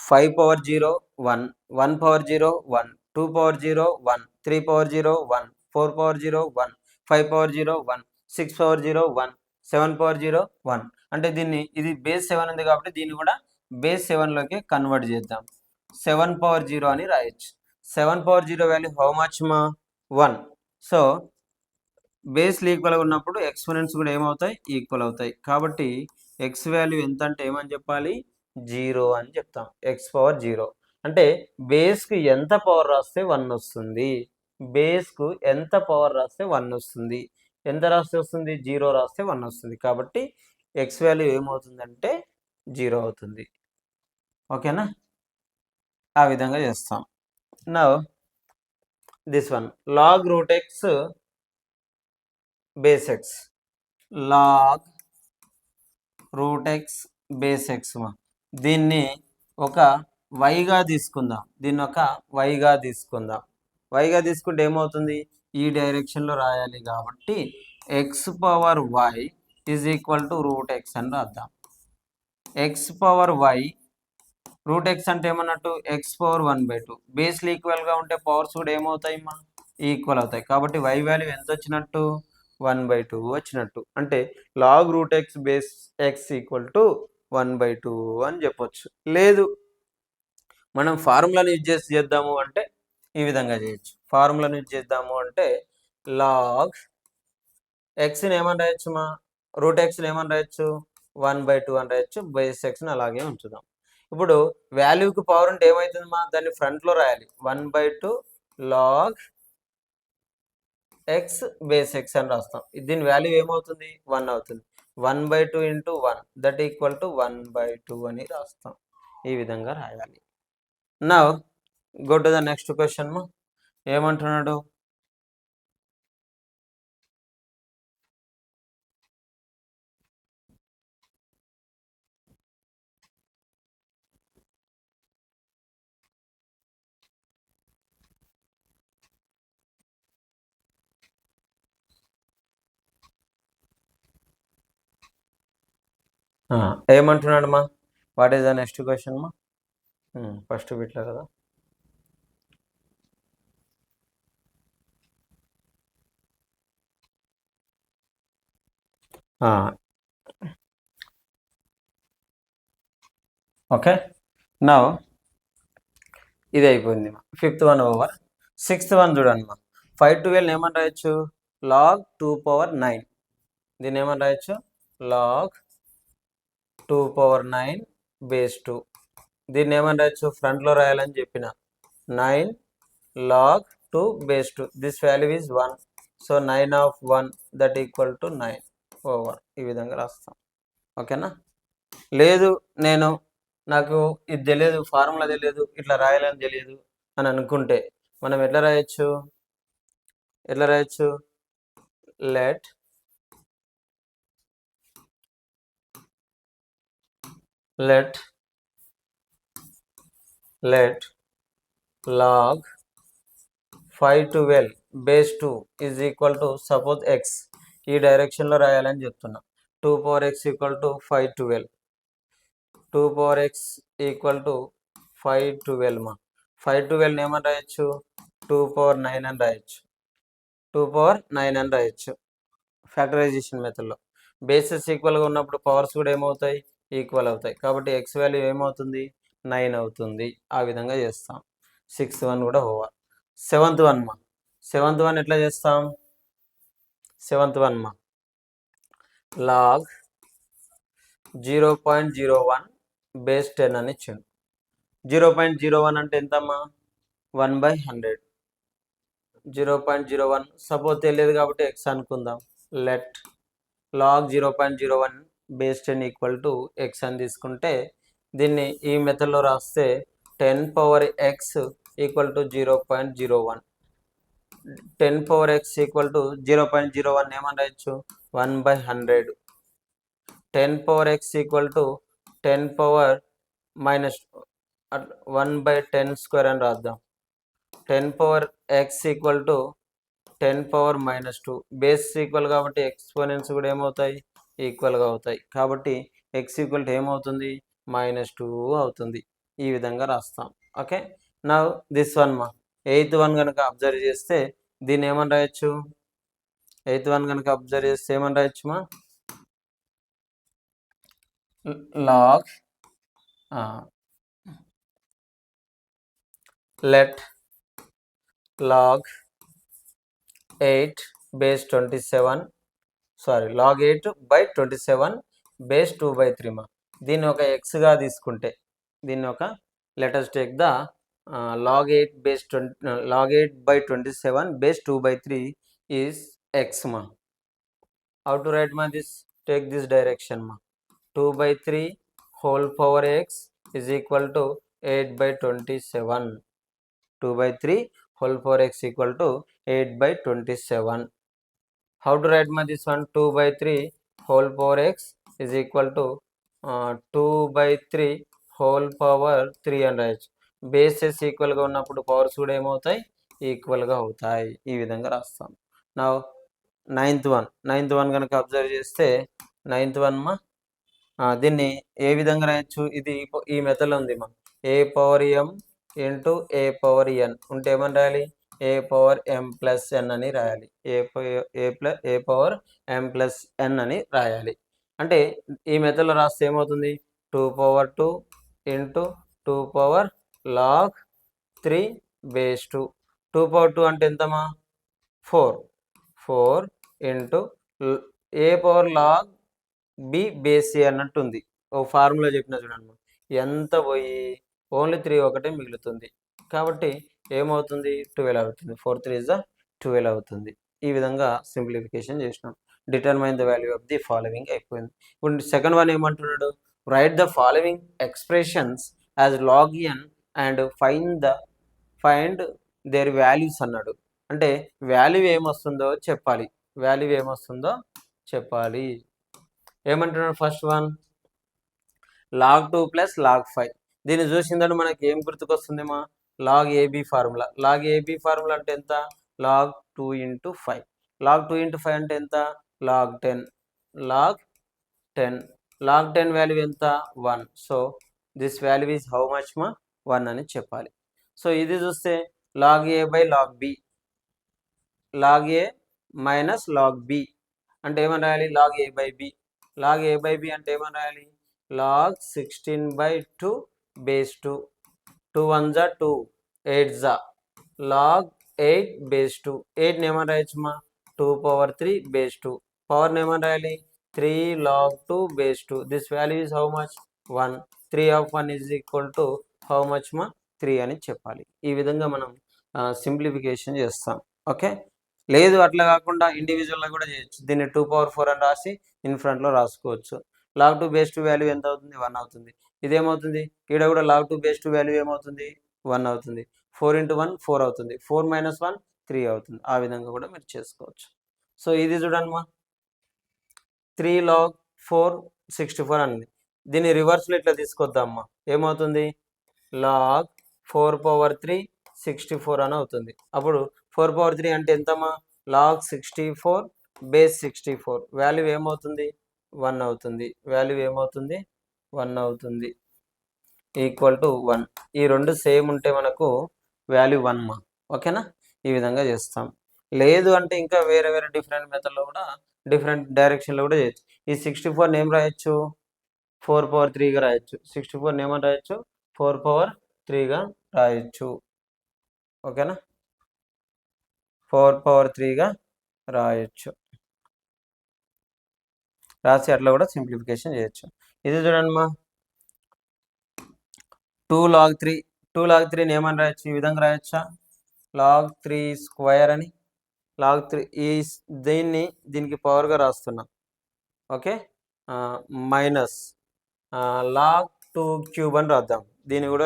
[SPEAKER 1] 5 power 0 1, 1 power 0 1, 2 power 0 1, 3 power 0 1, 4 power 0 1, 5 power 0 1, 6 power 0 1, 7 power 0 1. అంటే దీన్ని ఇది బేస్ 7 ఉంది కాబట్టి దీన్ని కూడా బేస్ 7లోకి కన్వర్ట్ చేద్దాం. 7 power 0 అని రాయొచ్చు. 7 power 0 వాల్యూ హౌ మచ్ మా? 1. సో బేస్లు ఈక్వల్గా ఉన్నప్పుడు ఎక్స్పోనెంట్స్ కూడా ఏమవుతాయి? ఈక్వల్ అవుతాయి. కాబట్టి ఎక్స్ వాల్యూ ఎంత అంటే ఏమని చెప్పాలి? 0 అని చెప్తాం. ఎక్స్ పవర్ 0 అంటే బేస్కు ఎంత పవర్ రాస్తే 1 వస్తుంది? బేస్కు ఎంత పవర్ రాస్తే 1 వస్తుంది? ఎంత రాస్తే వస్తుంది? 0 రాస్తే 1 వస్తుంది. కాబట్టి ఎక్స్ వాల్యూ ఏమవుతుందంటే 0 అవుతుంది. ఓకేనా, ఆ విధంగా చేస్తాం. Now this one log root x base x. log root x base x మా. దీన్ని ఒక వైగా తీసుకుందాం. దీన్ని ఒక వైగా తీసుకుందాం. వైగా తీసుకుంటే ఏమవుతుంది? ఈ డైరెక్షన్లో రాయాలి కాబట్టి X power Y is equal to root X అని రాద్దాం. X power Y root X అంటే ఏమన్నట్టు? X power 1/2. బేస్లు ఈక్వల్గా ఉంటే పవర్స్ కూడా ఏమవుతాయి మా? ఈక్వల్ అవుతాయి. కాబట్టి వై వాల్యూ ఎంత వచ్చినట్టు? 1/2 వచ్చినట్టు. అంటే log root X base X equal to 1/2 అని చెప్పొచ్చు. లేదు మనం ఫార్ములాను యూజ్ చేసి చేద్దాము అంటే ఈ విధంగా చేయొచ్చు. ఫార్ములాను యూజ్ చేద్దాము అంటే లాగ్ ఎక్స్ని ఏమని రాయొచ్చు మా? రూట్ ఎక్స్ని ఏమని రాయొచ్చు? 1/2 అని రాయొచ్చు. బేస్ ఎక్స్ని అలాగే ఉంచుదాం. ఇప్పుడు వాల్యూకి పవర్ ఉంటే ఏమవుతుంది మా? దాన్ని ఫ్రంట్లో రాయాలి. 1/2 లాగ్ ఎక్స్ బేస్ ఎక్స్ అని రాస్తాం. దీని వాల్యూ ఏమవుతుంది? 1 అవుతుంది. 1/2 ఇంటూ 1 దట్ ఈక్వల్ టు 1/2 అని రాస్తాం. ఈ విధంగా రాయాలి. Now go to the next question మా. ఏమంటున్నాడు? ఏమంటున్నాడు మా? What is the next question మా? ఫస్ట్ బిట్లో కదా. ఓకే, నా ఇది అయిపోయింది మా. 5th one over. 6th one చూడండి మా. 512 ఏమని రాయొచ్చు, లాగ్ 2 power 9. దీన్ని ఏమని రాయొచ్చు, లాగ్ 2 power 9 బేస్ 2. దీన్ని ఏమని రాయొచ్చు, ఫ్రంట్లో రాయాలని చెప్పిన 9 log 2 base 2. This value is 1. So 9 of 1 that equal to 9 over. ఈ విధంగా రాస్తాం. ఓకేనా. లేదు నాకు ఇది తెలియదు, ఫార్ములా తెలియదు, ఇట్లా రాయాలని తెలియదు అని అనుకుంటే మనం ఎట్లా రాయొచ్చు, let log 512 base 2 is equal to suppose X. ఈ డైరెక్షన్లో రాయాలని చెప్తున్నా. 2 power x equal to 512. 2 power x equal to 512 మా. 512 ఏమని రాయొచ్చు, 2 power 9 అని రాయొచ్చు. 2 power 9 అని రాయొచ్చు ఫ్యాక్టరైజేషన్ మెథడ్లో. బేసెస్ ఈక్వల్గా ఉన్నప్పుడు పవర్స్ కూడా ఏమవుతాయి, ఈక్వల్ అవుతాయి. కాబట్టి ఎక్స్ వాల్యూ ఏమవుతుంది, 9 అవుతుంది. ఆ విధంగా చేస్తాం. 6th one కూడా ఓవర్. 7th one మా. 7th one ఎట్లా చేస్తాం, 7th one మా లాగ్ 0.01 బేస్ 10 అని ఇచ్చిండు. 0.01 అంటే ఎంతమ్మా, 1/100. 0.01 సపోజ్ తెలియదు కాబట్టి ఎక్స్ అనుకుందాం. Let log 0.01 base 10 equal to X అని తీసుకుంటే దీన్ని ఈ మెథడ్లో రాస్తే 10 power x equal to 0.01. 10 power x equal to 0.01 ఏమని రాయొచ్చు, 1/100. 10 power x equal to 10 power minus 1/10 square అని రాద్దాం. 10 power x equal to 10 power -2. Base equal కాబట్టి ఎక్స్పోనెంట్స్ కూడా ఏమవుతాయి, ఈక్వల్గా అవుతాయి. కాబట్టి x ఈక్వల్ టు ఏమవుతుంది, -2 అవుతుంది. ఈ విధంగా రాస్తాం. ఓకే. నా దిస్ వన్ మా 8th one కనుక అబ్జర్వ్ చేస్తే దీన్ని ఏమని రాయొచ్చు, 8th one కనుక అబ్జర్వ్ చేస్తే ఏమని రాయొచ్చు మా, log let log 8 base 27 log 8/27 base 2/3 మా. దీన్ని ఒక ఎక్స్గా తీసుకుంటే దీన్ని ఒక let us take the log 8/27 base 2/3 is X మా. హౌ టు రైట్ మా దిస్, టేక్ దిస్ డైరెక్షన్ మా. 2/3 whole power x is equal to 8/27. 2/3 whole power x equal to 8/27. How to write ma this one, 2/3 whole power x is equal to 2/3 whole power 3 అని రాయొచ్చు. Bases ఈక్వల్గా ఉన్నప్పుడు powers కూడా ఏమవుతాయి, ఈక్వల్గా అవుతాయి. ఈ విధంగా రాస్తాం. నా 9th one కనుక అబ్జర్వ్ చేస్తే 9th one మా దీన్ని ఏ విధంగా రాయొచ్చు, ఇది ఈ మెథడ్లో ఉంది మా. a power m into a power n ఉంటే ఏమని రాయాలి, a power m plus n అని రాయాలి. a power m plus n అని రాయాలి. అంటే ఈ మెథడ్లో రాస్తే ఏమవుతుంది, 2 power 2 into 2 power log 3 base 2. 2 power 2 అంటే ఎంతమా, 4 into a power log b base a అన్నట్టుంది. ఓ ఫార్ములా చెప్పిన చూడండి, ఎంత పోయి ఓన్లీ 3 ఒకటే మిగులుతుంది. కాబట్టి ఏమవుతుంది, 12 అవుతుంది. 4 3 is 12 అవుతుంది. ఈ విధంగా సింప్లిఫికేషన్ చేసినాం. Determine the value of the following అయిపోయింది. ఇప్పుడు సెకండ్ వన్ ఏమంటున్నాడు, write the following expressions as log N and find their values అన్నాడు. అంటే వాల్యూ ఏమొస్తుందో చెప్పాలి. ఏమంటున్నాడు, first one log 2 plus log 5. దీన్ని చూసిందని మనకి ఏం గుర్తుకొస్తుందేమో, log AB formula. log AB formula అంటే ఎంత, log 2 into 5. log 2 into 5 అంటే ఎంత, log 10. log 10 వాల్యూ ఎంత, 1. So this value is how much మా, 1 అని చెప్పాలి. సో ఇది చూస్తే log A by log B, log A minus log B అంటే ఏమని రాయాలి, log A by B. log A by B అంటే ఏమని రాయాలి, log 16/2 బేస్ 2. 2 1 2 8 log 8 base 2. 8 ఏమని రాయొచ్చుమా 2 పవర్ 3 బేస్ 2. పవర్ ఏమని రాయాలి 3 log 2 base 2. This value is how much 1. 3 of 1 is equal to how much మా 3 అని చెప్పాలి. ఈ విధంగా మనం సింప్లిఫికేషన్ చేస్తాం. ఓకే, లేదు అట్లా కాకుండా ఇండివిజువల్గా కూడా చేయొచ్చు. దీన్ని 2 పవర్ 4 అని రాసి ఇన్ ఫ్రంట్లో రాసుకోవచ్చు. log 2 బేస్ 2 వాల్యూ ఎంత అవుతుంది 1 అవుతుంది. ఇదేమవుతుంది ఇక్కడ కూడా log 2 బేస్ 2 వాల్యూ ఏమవుతుంది 1 అవుతుంది. 4 into 1 4 అవుతుంది. 4 minus 1 3 అవుతుంది. ఆ విధంగా కూడా మీరు చేసుకోవచ్చు. సో ఇది చూడమ్మా 3 log 4 64 అనేది. దీన్ని రివర్స్లో ఇట్లా తీసుకొద్దామమ్మా ఏమవుతుంది log 4 power 3 64 అని అవుతుంది. అప్పుడు 4 power 3 అంటే ఎంతమ్మా log 64 బేస్ 64 వాల్యూ ఏమవుతుంది 1 అవుతుంది. వాల్యూ ఏమవుతుంది 1 అవుతుంది ఈక్వల్ టు 1. ఈ రెండు సేమ్ ఉంటే మనకు వాల్యూ 1 మా. ఓకేనా, ఈ విధంగా చేస్తాం. లేదు అంటే ఇంకా వేరే వేరే డిఫరెంట్ మెథడ్లో కూడా డిఫరెంట్ డైరెక్షన్లో కూడా చేయొచ్చు. ఈ 64 ఏం రాయొచ్చు 4 పవర్ 3గా రాయొచ్చు. 64 ఏమని రాయొచ్చు 4 పవర్ 3గా రాయొచ్చు. ఓకేనా, 4 పవర్ 3గా రాయొచ్చు. రాసి అట్లా కూడా సింప్లిఫికేషన్ చేయొచ్చు. ఇది చూడండి మా 2 log 3. 2 log 3 ఏమని రాయొచ్చు ఈ విధంగా రాయొచ్చా log 3 స్క్వేర్ అని. log 3 ఈ దీనికి పవర్గా రాస్తున్నాం. ఓకే, మైనస్ log 2 క్యూబ్ అని రాద్దాం. దీన్ని కూడా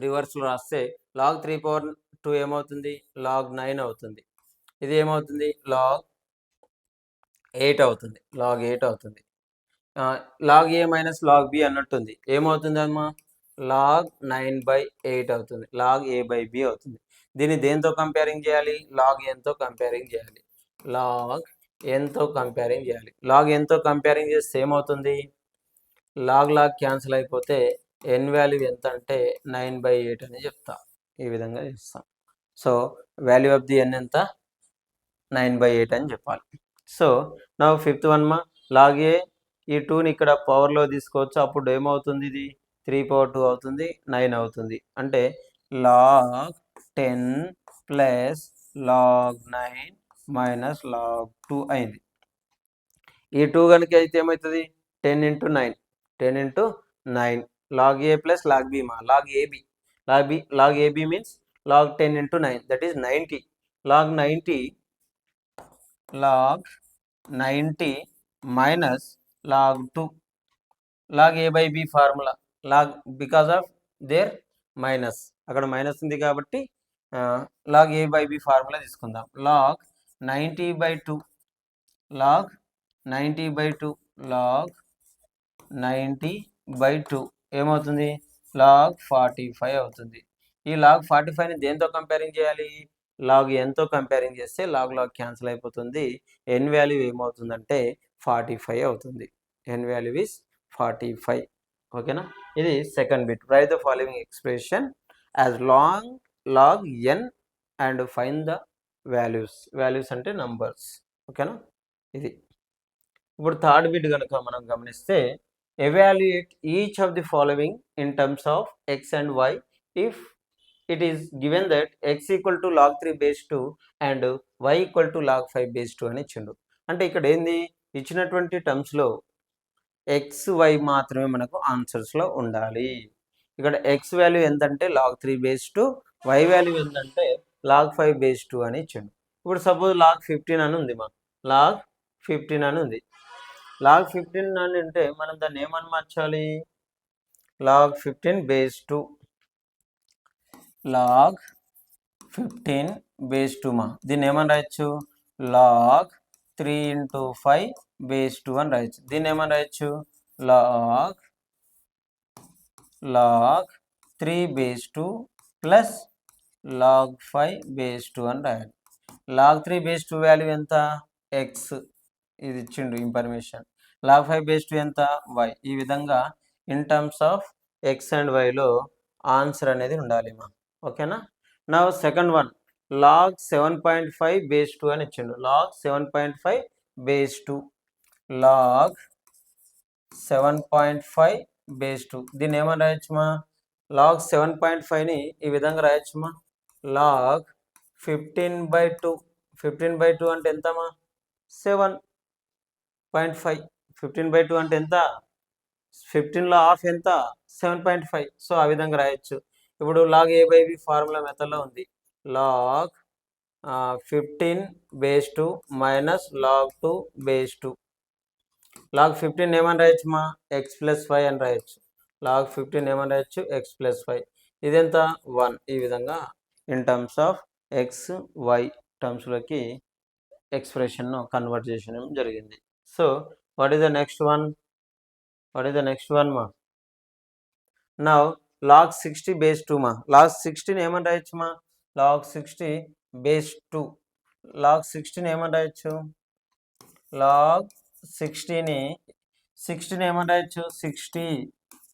[SPEAKER 1] రివర్స్లో రాస్తే log 3 పవర్ 2 ఏమవుతుంది log 9 అవుతుంది. ఇది ఏమవుతుంది log 8 అవుతుంది. log 8 అవుతుంది. log a minus log b అన్నట్టుంది. ఏమవుతుంది అమ్మా log 9/8 అవుతుంది. log a/b అవుతుంది. దీన్ని దేంతో కంపేరింగ్ చేయాలి log nతో కంపేరింగ్ చేయాలి. log nతో కంపేరింగ్ చేయాలి. log nతో కంపేరింగ్ చేస్తే ఏమవుతుంది log క్యాన్సిల్ అయిపోతే n వాల్యూ ఎంత అంటే 9/8 అని చెప్తా. ఈ విధంగా చేస్తాం. So value of the n ఎంత 9/8 అని చెప్పాలి. సో నా 5th వన్ మా log a ఈ 2ని ఇక్కడ పవర్లో తీసుకోవచ్చు. అప్పుడు ఏమవుతుంది ఇది 3 పవర్ 2 అవుతుంది 9 అవుతుంది. అంటే log 10 plus log 9 minus log 2 అయింది. ఈ 2 కనుక అయితే ఏమవుతుంది 10 into 9 10 into 9 log a plus log b మా log ab means log 10 into 9 that is 90 log 90 minus log 2 log a/b formula log because of their minus అక్కడ మైనస్ ఉంది కాబట్టి log a/b formula తీసుకుందాం. log 90/2 log 90/2 log 90/2 ఏమవుతుంది log 45 అవుతుంది. ఈ log 45ని దేంతో comparing చేయాలి log nతో కంపేరింగ్ చేస్తే log క్యాన్సిల్ అయిపోతుంది. n వాల్యూ ఏమవుతుందంటే 45 అవుతుంది. n value is 45. ఓకేనా, ఇది second bit. Right the following expression as log n and find the values అంటే నంబర్స్. ఓకేనా, ఇది ఇప్పుడు థర్డ్ బిట్ కనుక మనం గమనిస్తే evaluate each of the following in terms of x and y if it is given that x equal to log 3 base 2 and y equal to log 5 base 2 అని ఇచ్చిండు. అంటే ఇక్కడ ఏంది ఇచ్చినటువంటి టర్మ్స్లో XY మాత్రమే మనకు ఆన్సర్స్లో ఉండాలి. ఇక్కడ x వాల్యూ ఎంతంటే log 3 బేస్ 2, y వాల్యూ ఎంతంటే log 5 బేస్ 2 అని ఇచ్చిండు. ఇప్పుడు సపోజ్ log 15 అని ఉంది మా log 15 అని ఉంది. log 15 అని అంటే మనం దాన్ని ఏమని మార్చాలి log 15 బేస్ 2 log 15 బేస్ 2 మా దీన్ని ఏమని రాయొచ్చు log 3 into 5 బేస్ 2 అని రాయొచ్చు. దీన్ని ఏమని రాయొచ్చు log 3 base 2 plus log 5 base 2 అని రాయాలి. log 3 బేస్ 2 వాల్యూ ఎంత x, ఇది ఇచ్చిండు ఇన్ఫర్మేషన్. log 5 బేస్ 2 ఎంత y. ఈ విధంగా in terms of x and yలో ఆన్సర్ అనేది ఉండాలి మా. ఓకేనా, నా సెకండ్ వన్ log 7.5 బేస్ 2 అని ఇచ్చిండు. log 7.5 బేస్ 2 log 7.5 బేస్ 2 దీన్ని ఏమని రాయొచ్చు మా లాగ్ 7.5ని ఈ విధంగా రాయొచ్చుమా. లాగ్ 15/2. 15/2 అంటే ఎంతమా? 7.5. 15/2 అంటే ఎంత? 15లో హాఫ్ ఎంత? 7.5. సో ఆ విధంగా రాయొచ్చు. ఇప్పుడు లాగ్ a/b ఫార్ములా మెథడ్లో ఉంది. Log 15/2 minus log 2/2. లాగ్ 15 ఏమని రాయొచ్చుమా? x+5 అని రాయొచ్చు. లాగ్ 15 ఏమని రాయొచ్చు? x+5. ఇదెంత? 1. ఈ విధంగా in terms of x y టర్మ్స్లోకి ఎక్స్ప్రెషన్ను కన్వర్ట్ చేసడం జరిగింది. So what is the next one? మా? నౌ లాగ్ 60/2 మా. లాగ్ 60ని ఏమని రాయొచ్చు మా? లాగ్ 60/2. లాగ్ 60ని ఏమని రాయొచ్చు? లాగ్ 60ని ఏమని రాయొచ్చు? 60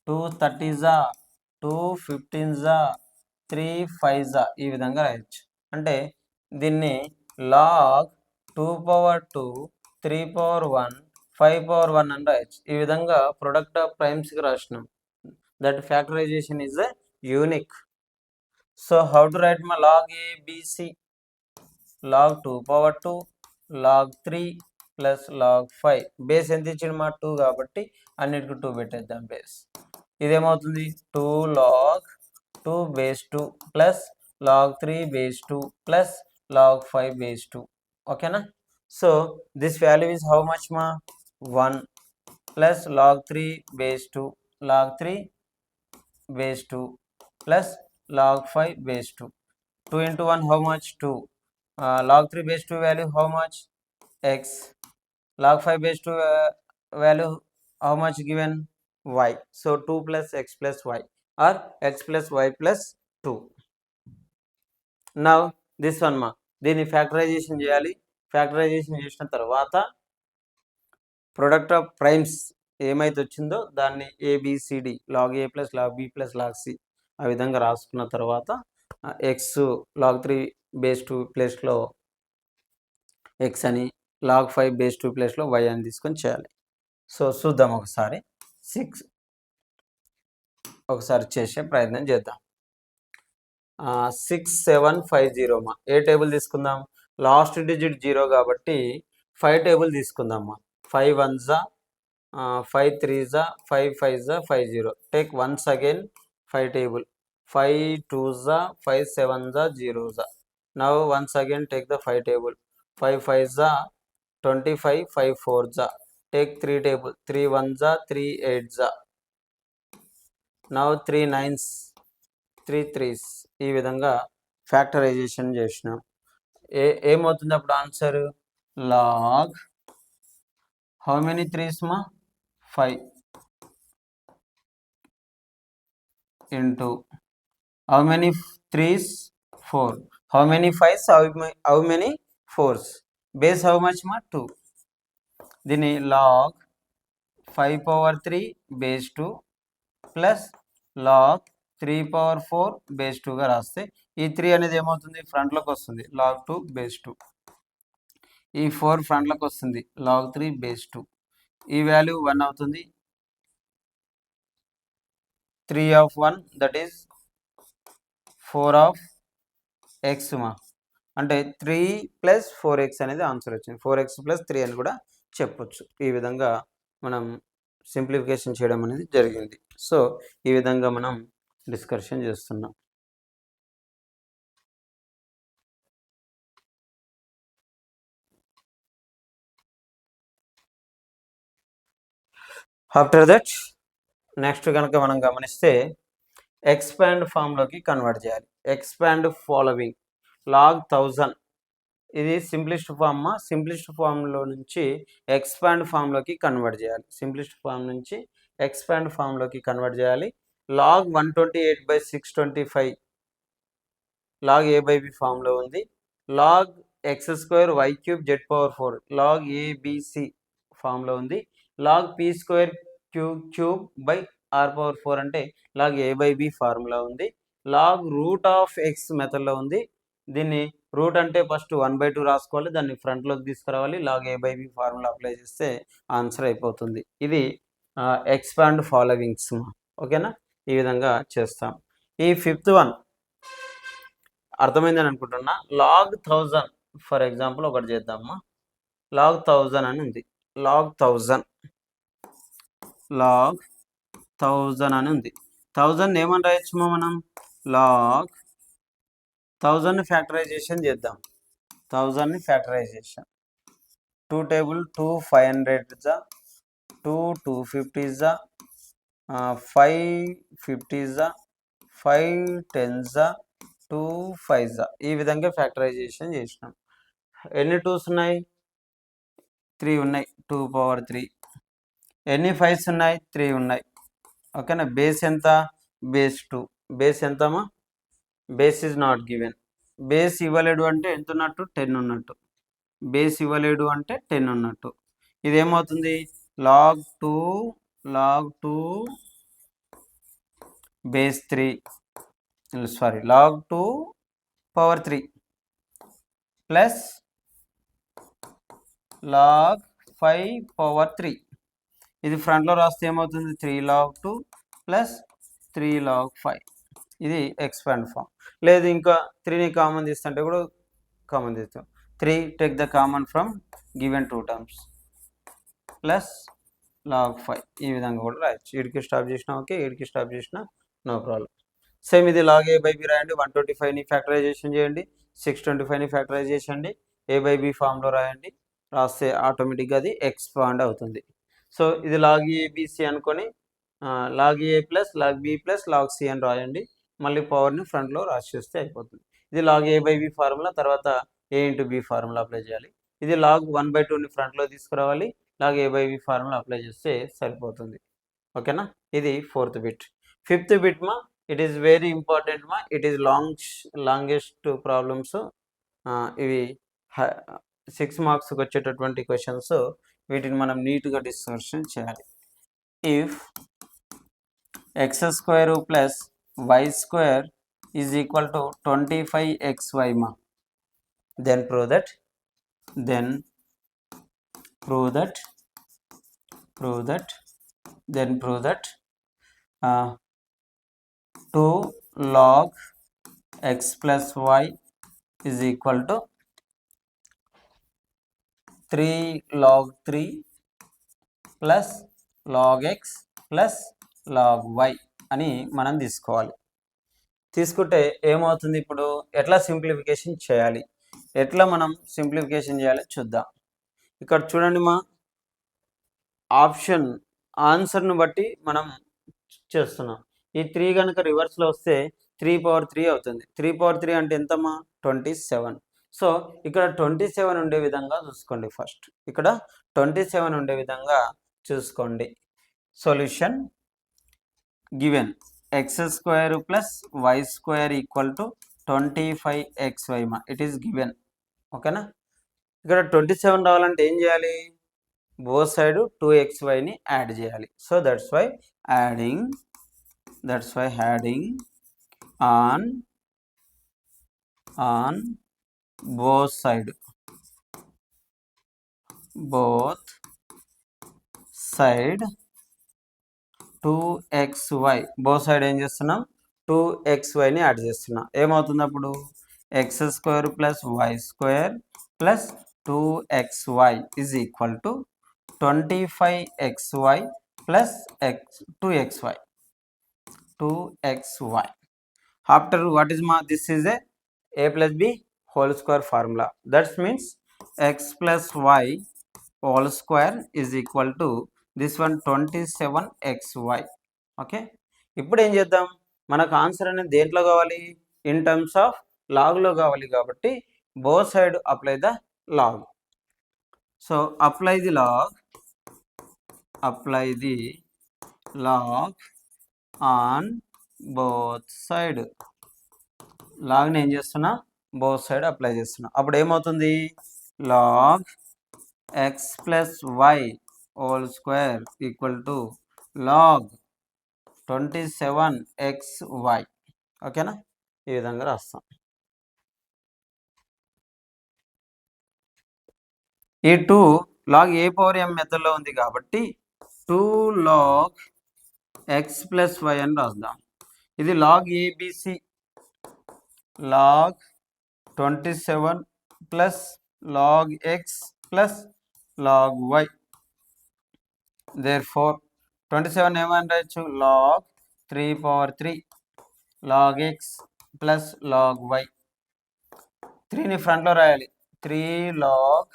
[SPEAKER 1] 2 30 2 15 3 5 ఈ విధంగా రాయొచ్చు. అంటే దీన్ని లాగ్ 2/2 3/1 5/1 అని రాయొచ్చు. ఈ విధంగా ప్రొడక్ట్ ఆఫ్ ప్రైమ్స్కి రాసినాం. That factorization is a unique. So how to write my log a b c? log 2/2 log 3 plus log 5. Base ఎంత ఇచ్చిండు మా? 2 కాబట్టి అన్నిటికి 2 పెట్టేద్దాం బేస్. ఇదేమవుతుంది? 2 log 2/2 plus log 3/2 plus log 5/2. ఓకేనా? So this value is how much మా? 1 plus log 3/2 log 3/2 plus log 5/2. 2 into 1 how much? 2. Log 3/2 value how much? X. Log 5/2 value how much given? Y. So 2 plus x plus y or x plus y plus 2. Now this one ma. దీన్ని factorisation చేయాలి. Factorisation చేసిన తర్వాత product of primes ఏమైతే వచ్చిందో దాన్ని ABCD log a plus log b plus log c ఆ విధంగా రాసుకున్న తర్వాత ఎక్స్ log 3/2 ప్లేస్లో ఎక్స్ అని, log 5/2 ప్లేస్లో y అని తీసుకొని చేయాలి. సో చూద్దాం ఒకసారి. ఒకసారి చేసే ప్రయత్నం చేద్దాం. 6750 మా. ఏ టేబుల్ తీసుకుందాం? లాస్ట్ డిజిట్ 0 కాబట్టి 5 టేబుల్ తీసుకుందామా. 5 1s 5 3s 5 5s 50. Take once again 5 table. 5 2s 5 7s 0s. Now once again take the 5 table. 5 5s 25 5 4s. Take 3 table. 3 1s 3 8s. Now 3 9s 3 3s. ఈ విధంగా ఫ్యాక్టరైజేషన్ చేసినాం. ఏమవుతుంది అప్పుడు answer? Log how many 3s మా? 5 into how many 3s? 4. How many 5s? How many 4s? Base how much ma? 2. దీని log 5/3/2 plus log 3/4/2 గా రాస్తే ఈ 3 అనేది ఏమవుతుంది? ఫ్రంట్లోకి వస్తుంది, log 2/2. ఈ 4 ఫ్రంట్లోకి వస్తుంది, log 3/2. ఈ వాల్యూ 1 అవుతుంది. 3 of 1 that is 4 of x మా. అంటే 3 + 4x అనేది ఆన్సర్ వచ్చింది. 4x + 3 అని కూడా చెప్పొచ్చు. ఈ విధంగా మనం సింప్లిఫికేషన్ చేయడం అనేది జరిగింది. సో ఈ విధంగా మనం డిస్కషన్ చేస్తున్నాం. ఆఫ్టర్ దట్ నెక్స్ట్ కనుక మనం గమనిస్తే ఎక్స్పాండ్ ఫామ్లోకి కన్వర్ట్ చేయాలి. ఎక్స్పాండ్ ఫాలోవింగ్ log 1000 ఇది సింప్లిస్ట్ ఫామ్ మా. సింప్లిస్ట్ ఫామ్లో నుంచి ఎక్స్పాండ్ ఫామ్లోకి కన్వర్ట్ చేయాలి. సింప్లిస్ట్ ఫామ్ నుంచి ఎక్స్పాండ్ ఫామ్లోకి కన్వర్ట్ చేయాలి. log 128/625 log a/b ఫామ్లో ఉంది. log x² y³ z/4 log abc ఫామ్లో ఉంది. log p² q³ r/4 అంటే log a/b ఫార్ములా ఉంది. log రూట్ ఆఫ్ x మెథడ్లో ఉంది. దీన్ని రూట్ అంటే ఫస్ట్ 1/2 రాసుకోవాలి, దాన్ని ఫ్రంట్లోకి తీసుకురావాలి, log a/b ఫార్ములా అప్లై చేస్తే ఆన్సర్ అయిపోతుంది. ఇది ఎక్స్పాండ్ ఫాలోవింగ్స్. ఓకేనా? ఈ విధంగా చేస్తాం. ఈ ఫిఫ్త్ వన్ అర్థమైందని అనుకుంటున్నా. లాగ్ 1000 ఫర్ ఎగ్జాంపుల్ ఒకటి చేద్దామా. లాగ్ 1000 అని ఉంది. లాగ్ 1000 అని ఉంది. 1000 ఏమని రాయొచ్చుమో మనం, లాగ్ 1000 ఫ్యాక్టరైజేషన్ చేద్దాం. 1000 ఫ్యాక్టరైజేషన్ 2 టేబుల్ 2 500 జా 2 250 జా 550 జా 5 10 జా 2 5 జా ఈ విధంగా ఫ్యాక్టరైజేషన్ చేసినాం. ఎన్ని 2s ఉన్నాయి? 3 ఉన్నాయి. 2 పవర్ 3. ఎన్ని 5s ఉన్నాయి? 3 ఉన్నాయి. ఓకేనా. బేస్ ఎంత? బేస్ 2. బేస్ ఎంతమా? Base is not given. Base ఇవ్వలేడు అంటే ఎంత ఉన్నట్టు? 10 ఉన్నట్టు. బేస్ ఇవ్వలేడు అంటే 10 ఉన్నట్టు. ఇదేమవుతుంది? Log 2 base 3 sorry log 2 power 3 plus log 5 power 3. ఇది ఫ్రంట్లో రాస్తే ఏమవుతుంది? 3 log 2 ప్లస్ 3 log 5. ఇది ఎక్స్పాండ్ ఫామ్. లేదు ఇంకా 3ని కామన్ తీస్తుంటే కూడా కామన్ తీస్తాం. 3 take the common from given 2 terms plus log 5. ఈ విధంగా కూడా రాయొచ్చు. వీడికి స్టాప్ చేసినా ఓకే, వీడికి స్టాప్ చేసినా నో ప్రాబ్లం. సేమ్ ఇది లాగ్ a బై b రాయండి. 125ని ఫ్యాక్టరైజేషన్ చేయండి. 625ని ఫ్యాక్టరైజ్ చేయండి. a బై b ఫామ్లో రాయండి. రాస్తే ఆటోమేటిక్గా అది ఎక్స్పాండ్ అవుతుంది. సో ఇది లాగ్ ఏబిసి అనుకొని లాగ్ ఏ plus log b plus log c అని రాయండి. మళ్ళీ పవర్ని ఫ్రంట్లో రాసేస్తే అయిపోతుంది. ఇది log A by b formula, తర్వాత a into b formula apply చేయాలి. ఇది లాగ్ 1/2ని ఫ్రంట్లో తీసుకురావాలి. Log A by b formula apply చేస్తే సరిపోతుంది. ఓకేనా. ఇది 4th బిట్. 5th బిట్ మా ఇట్ ఈస్ వెరీ ఇంపార్టెంట్ మా. It is longest problems. ఇవి 6 మార్క్స్కి వచ్చేటటువంటి క్వశ్చన్స్. వీటిని మనం నీట్గా డిస్కషన్ చేయాలి. If X square plus Y square is equal to 25xy మా, then prove that 2 log x plus y is equal to 3 log 3 plus log x plus log y అని మనం తీసుకోవాలి. తీసుకుంటే ఏమవుతుంది? ఇప్పుడు ఎట్లా సింప్లిఫికేషన్ చేయాలి, ఎట్లా మనం సింప్లిఫికేషన్ చేయాలి చూద్దాం. ఇక్కడ చూడండి మా, ఆప్షన్ ఆన్సర్ను బట్టి మనం చేస్తున్నాం. ఈ 3 కనుక రివర్స్లో వస్తే 3 పవర్ 3 అవుతుంది. 3 పవర్ 3 అంటే ఎంతమ్మా? 27. సో ఇక్కడ 27 ఉండే విధంగా చూసుకోండి. ఫస్ట్ ఇక్కడ 27 ఉండే విధంగా చూసుకోండి. Solution given X square plus Y square equal to 25xy మా, ఇట్ ఈస్ గివెన్. ఓకేనా. ఇక్కడ 27 రావాలంటే ఏం చేయాలి? బోత్ సైడ్ 2xyని యాడ్ చేయాలి. So that's why adding on both side 2xy. Both side ఏం చేస్తున్నాం? 2xyని యాడ్ చేస్తున్నాం. ఏమవుతుంది అప్పుడు? X square plus Y square plus 2xy is equal to 25xy plus 2xy. After what is ma? This is a plus b whole square formula. That means x plus y whole square is equal to this one 27xy. Okay. ఇప్పుడు ఏం చేద్దాం? మనకు answer అనేది దేంట్లో కావాలి? In terms of లాగ్లో కావాలి. కాబట్టి both side apply the log. So apply the log on both side. లాగ్ని ఏం చేస్తున్నా? బోత్ సైడ్ అప్లై చేస్తున్నా. అప్పుడు ఏమవుతుంది? Log X plus y whole square equal to log 27xy. ఓకేనా. ఈ విధంగా రాస్తాం. ఈ 2 లాగ్ ఏ పవర్ m మెథడ్లో ఉంది కాబట్టి 2 log x ప్లస్ వై అని రాద్దాం. ఇది log ABC log 27 plus log X plus log y. therefore 27 ఏమని రాయొచ్చు, log 3/3 log X plus log y. 3ని ఫ్రంట్లో రాయాలి, 3 log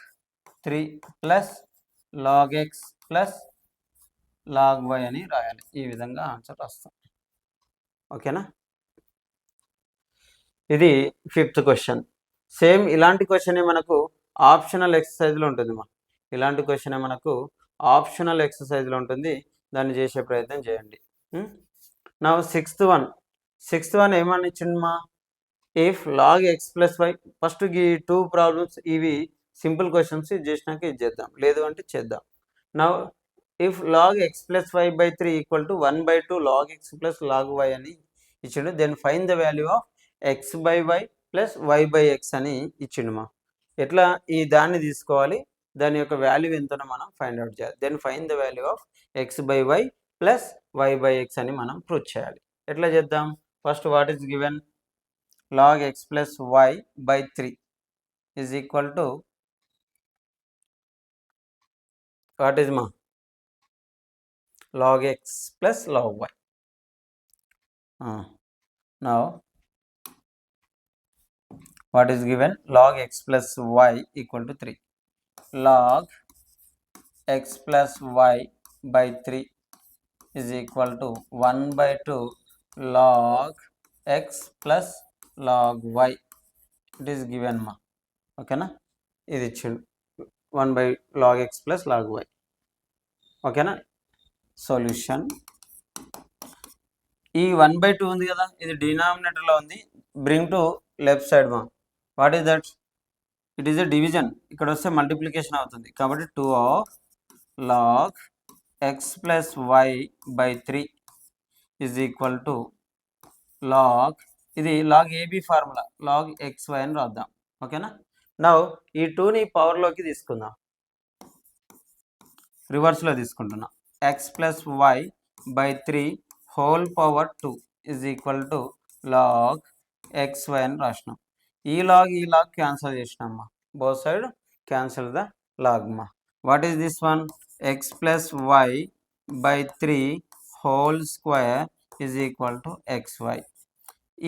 [SPEAKER 1] 3 plus log X plus log why అని రాయాలి. ఈ విధంగా ఆన్సర్ రాస్తాం. ఓకేనా. ఇది 5th క్వశ్చన్. సేమ్ ఇలాంటి క్వశ్చనే మనకు ఆప్షనల్ ఎక్సర్సైజ్లో ఉంటుంది. ఇలాంటి క్వశ్చనే మనకు ఆప్షనల్ ఎక్సర్సైజ్లో ఉంటుంది. దాన్ని చేసే ప్రయత్నం చేయండి. నా 6th వన్ ఏమని ఇచ్చిండమ్మా, if log X plus y. First ఈ 2 ప్రాబ్లమ్స్ ఇవి సింపుల్ క్వశ్చన్స్. ఇది చేసినాక ఇది చేద్దాం, లేదు అంటే చేద్దాం. నా if log X plus Y by 3 equal to 1/2 log X plus log why అని ఇచ్చిండు. Then find the value of X by Y plus Y by X అని ఇచ్చిండు. ఎట్లా ఈ దాన్ని తీసుకోవాలి, దాని యొక్క వాల్యూ ఎంతనో మనం ఫైండ్ అవుట్ చేయాలి. Then find the value of X by Y plus Y by X అని మనం ప్రూవ్ చేయాలి. ఎట్లా చేద్దాం, first what is given, log x plus y by 3 is equal to what is ma, log x plus log y. Now what is given, log x plus y equal to 3. Log x plus y by 3 is equal to 1/2 log x plus log y. It is given ma. ఓకేనా. ఇది ఇచ్చిండు 1 log x plus log y. ఓకేనా. Solution, ఈ 1/2 ఉంది కదా, ఇది డినామినేటర్లో ఉంది. Bring to left side మా. What is that, it is a division. ఇక్కడ వస్తే మల్టిప్లికేషన్ అవుతుంది కాబట్టి 2 of log x plus y by 3 is equal to log, ఇది log AB formula, log xy అని రాద్దాం. ఓకేనా. నౌ ఈ 2ని పవర్లోకి తీసుకుందాం, రివర్స్లో తీసుకుంటున్నా. x plus y by 3 whole power 2 is equal to log xy అని రాసినాం. ఈ లాగ్ క్యాన్సల్ చేసినామ్మా, both side cancel the log మా. What is this one, x plus y by 3 whole square is equal to xy.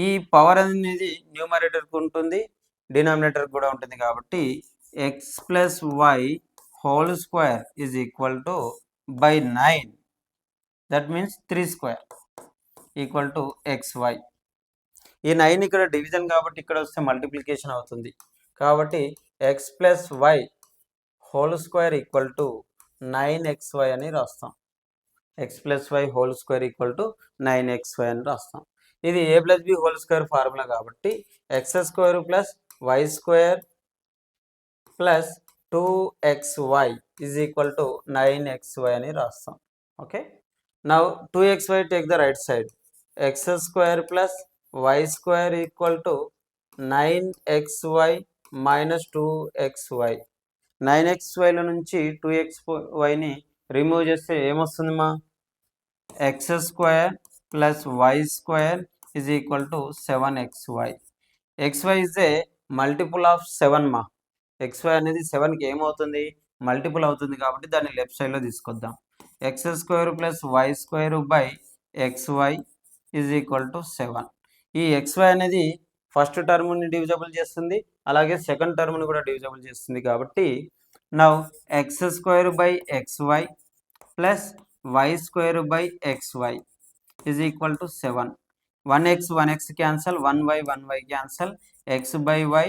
[SPEAKER 1] ఈ power అనేది న్యూమరేటర్కి ఉంటుంది, denominator కూడా ఉంటుంది కాబట్టి x plus y whole square is equal to by 9, that means 3 square equal to xy. ఈ 9 ఇక్కడ division కాబట్టి ఇక్కడ వస్తే మల్టిప్లికేషన్ అవుతుంది కాబట్టి x plus y whole square equal to 9xy అని రాస్తాం. x plus y whole square equal to 9xy అని రాస్తాం. ఇది a plus b whole square formula కాబట్టి x square plus y square plus 2xy is equal to 9xy అని రాస్తాం. Okay. Now 2xy take the right side, x square plus y square equal to 9xy minus 2xy. 9xyల నుంచి 2xyని remove చేస్తే ఏమొస్తుంది మా, x square plus y square is equal to 7xy. xy is a multiple of 7 మా. xy అనేది 7కి ఏమవుతుంది, multiple అవుతుంది కాబట్టి దాన్ని లెఫ్ట్ సైడ్లో తీసుకొద్దాం. x square plus y square by xy is equal to 7. ఈ xy అనేది ఫస్ట్ టర్మ్ని డివిజబుల్ చేస్తుంది, అలాగే సెకండ్ టర్మ్ని కూడా డివిజబుల్ చేస్తుంది కాబట్టి now x square by xy plus y square by xy is equal to 7. 1x cancel, 1y cancel, x by y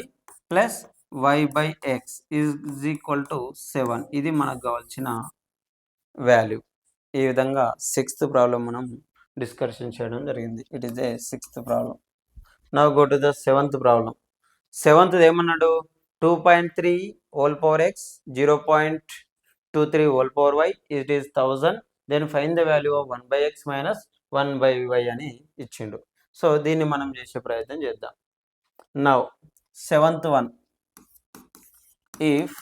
[SPEAKER 1] plus y by x is equal to 7. ఇది మనకు కావాల్సిన value. ఈ విధంగా 6th ప్రాబ్లం మనం discussion చేయడం జరిగింది. It is A 6th problem. Now go to the 7th problem. 7th ఏమన్నాడు, 2.3 whole power x, 0.23 whole power y, it is 1000. Then find the value of 1/x minus 1/y అని ఇచ్చిండు. So దీన్ని మనం చేసే ప్రయత్నం చేద్దాం. Now 7th one, if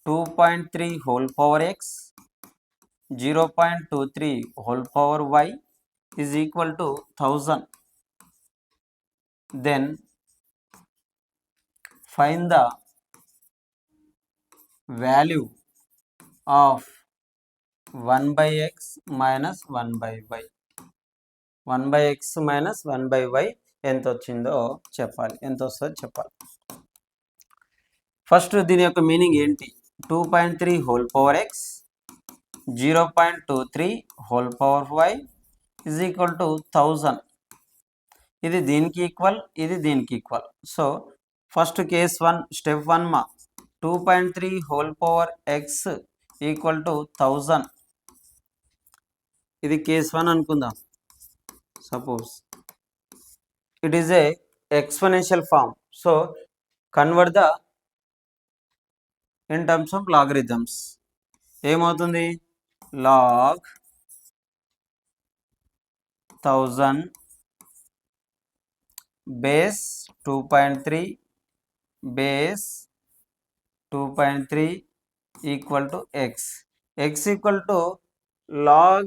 [SPEAKER 1] 2.3 whole power x, 0.23 whole power y is equal to 1000. Then find the value of 1 by x minus 1 by y. 1 by x minus 1 by y ఎంత వచ్చిందో చెప్పాలి. ఎంత వస్తుందో చెప్పాలి. ఫస్ట్ దీని యొక్క మీనింగ్ ఏంటి? 2.3 whole power X 0.23 whole power y is equal to 1000. ఇది దీనికి ఈక్వల్, ఇది దీనికి equal. So first case 1 step 1 మా 2.3 whole power X equal to 1000. ఇది కేస్ 1 అనుకుందాం. Suppose it is a exponential form, so convert the in terms of logarithms. ఏమవుతుంది? log 1000 base 2.3 base 2.3 equal to x. x equal to log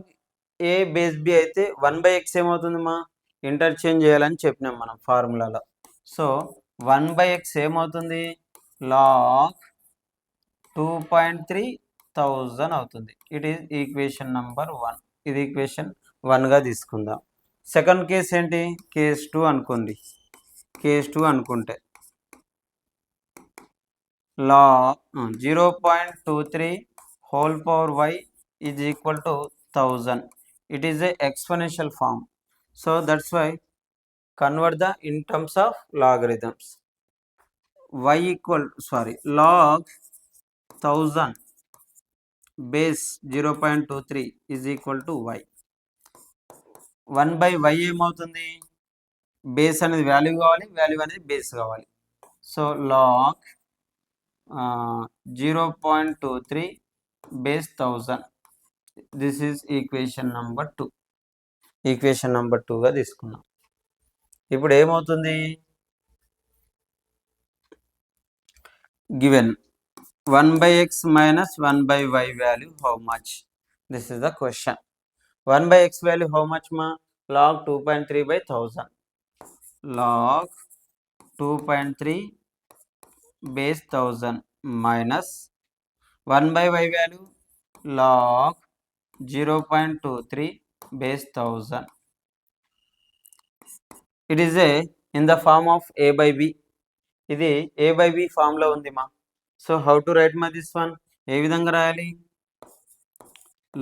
[SPEAKER 1] a base b అయితే 1 by x ఏమవుతుంది మా? Interchange చేయాలని చెప్పినాం మనం ఫార్ములాలో. So 1 by x ఏమవుతుంది? log 2.3000 అవుతుంది. It is equation number 1. ఇది ఈక్వేషన్ 1గా తీసుకుందాం. సెకండ్ కేస్ ఏంటి? కేస్ 2 అనుకోండి. కేస్ 2 అనుకుంటే log 0.23 whole power y is equal to 1000. It is a exponential form. So that's why convert the in terms of logarithms. Y equal log 1000 base 0.23 is equal to y. 1 by y ఏమవుతుంది? Base అనేది value కావాలి, value అనేది base కావాలి. So log 0.23 base 1000. This is equation number 2. Equation number 2గా తీసుకున్నాం. ఇప్పుడు ఏమవుతుంది? Given 1 by x minus 1 by y value how much? This is the question. 1 by x value how much ma? log 2.3 by 1000. log 2.3 base 1000 minus 1 by y value log 0.23 base 1000. It is in the form of a by b. ఇది a by b form లో ఉంది మా. So how to write మా this one? ఏ విధంగా రాయాలి?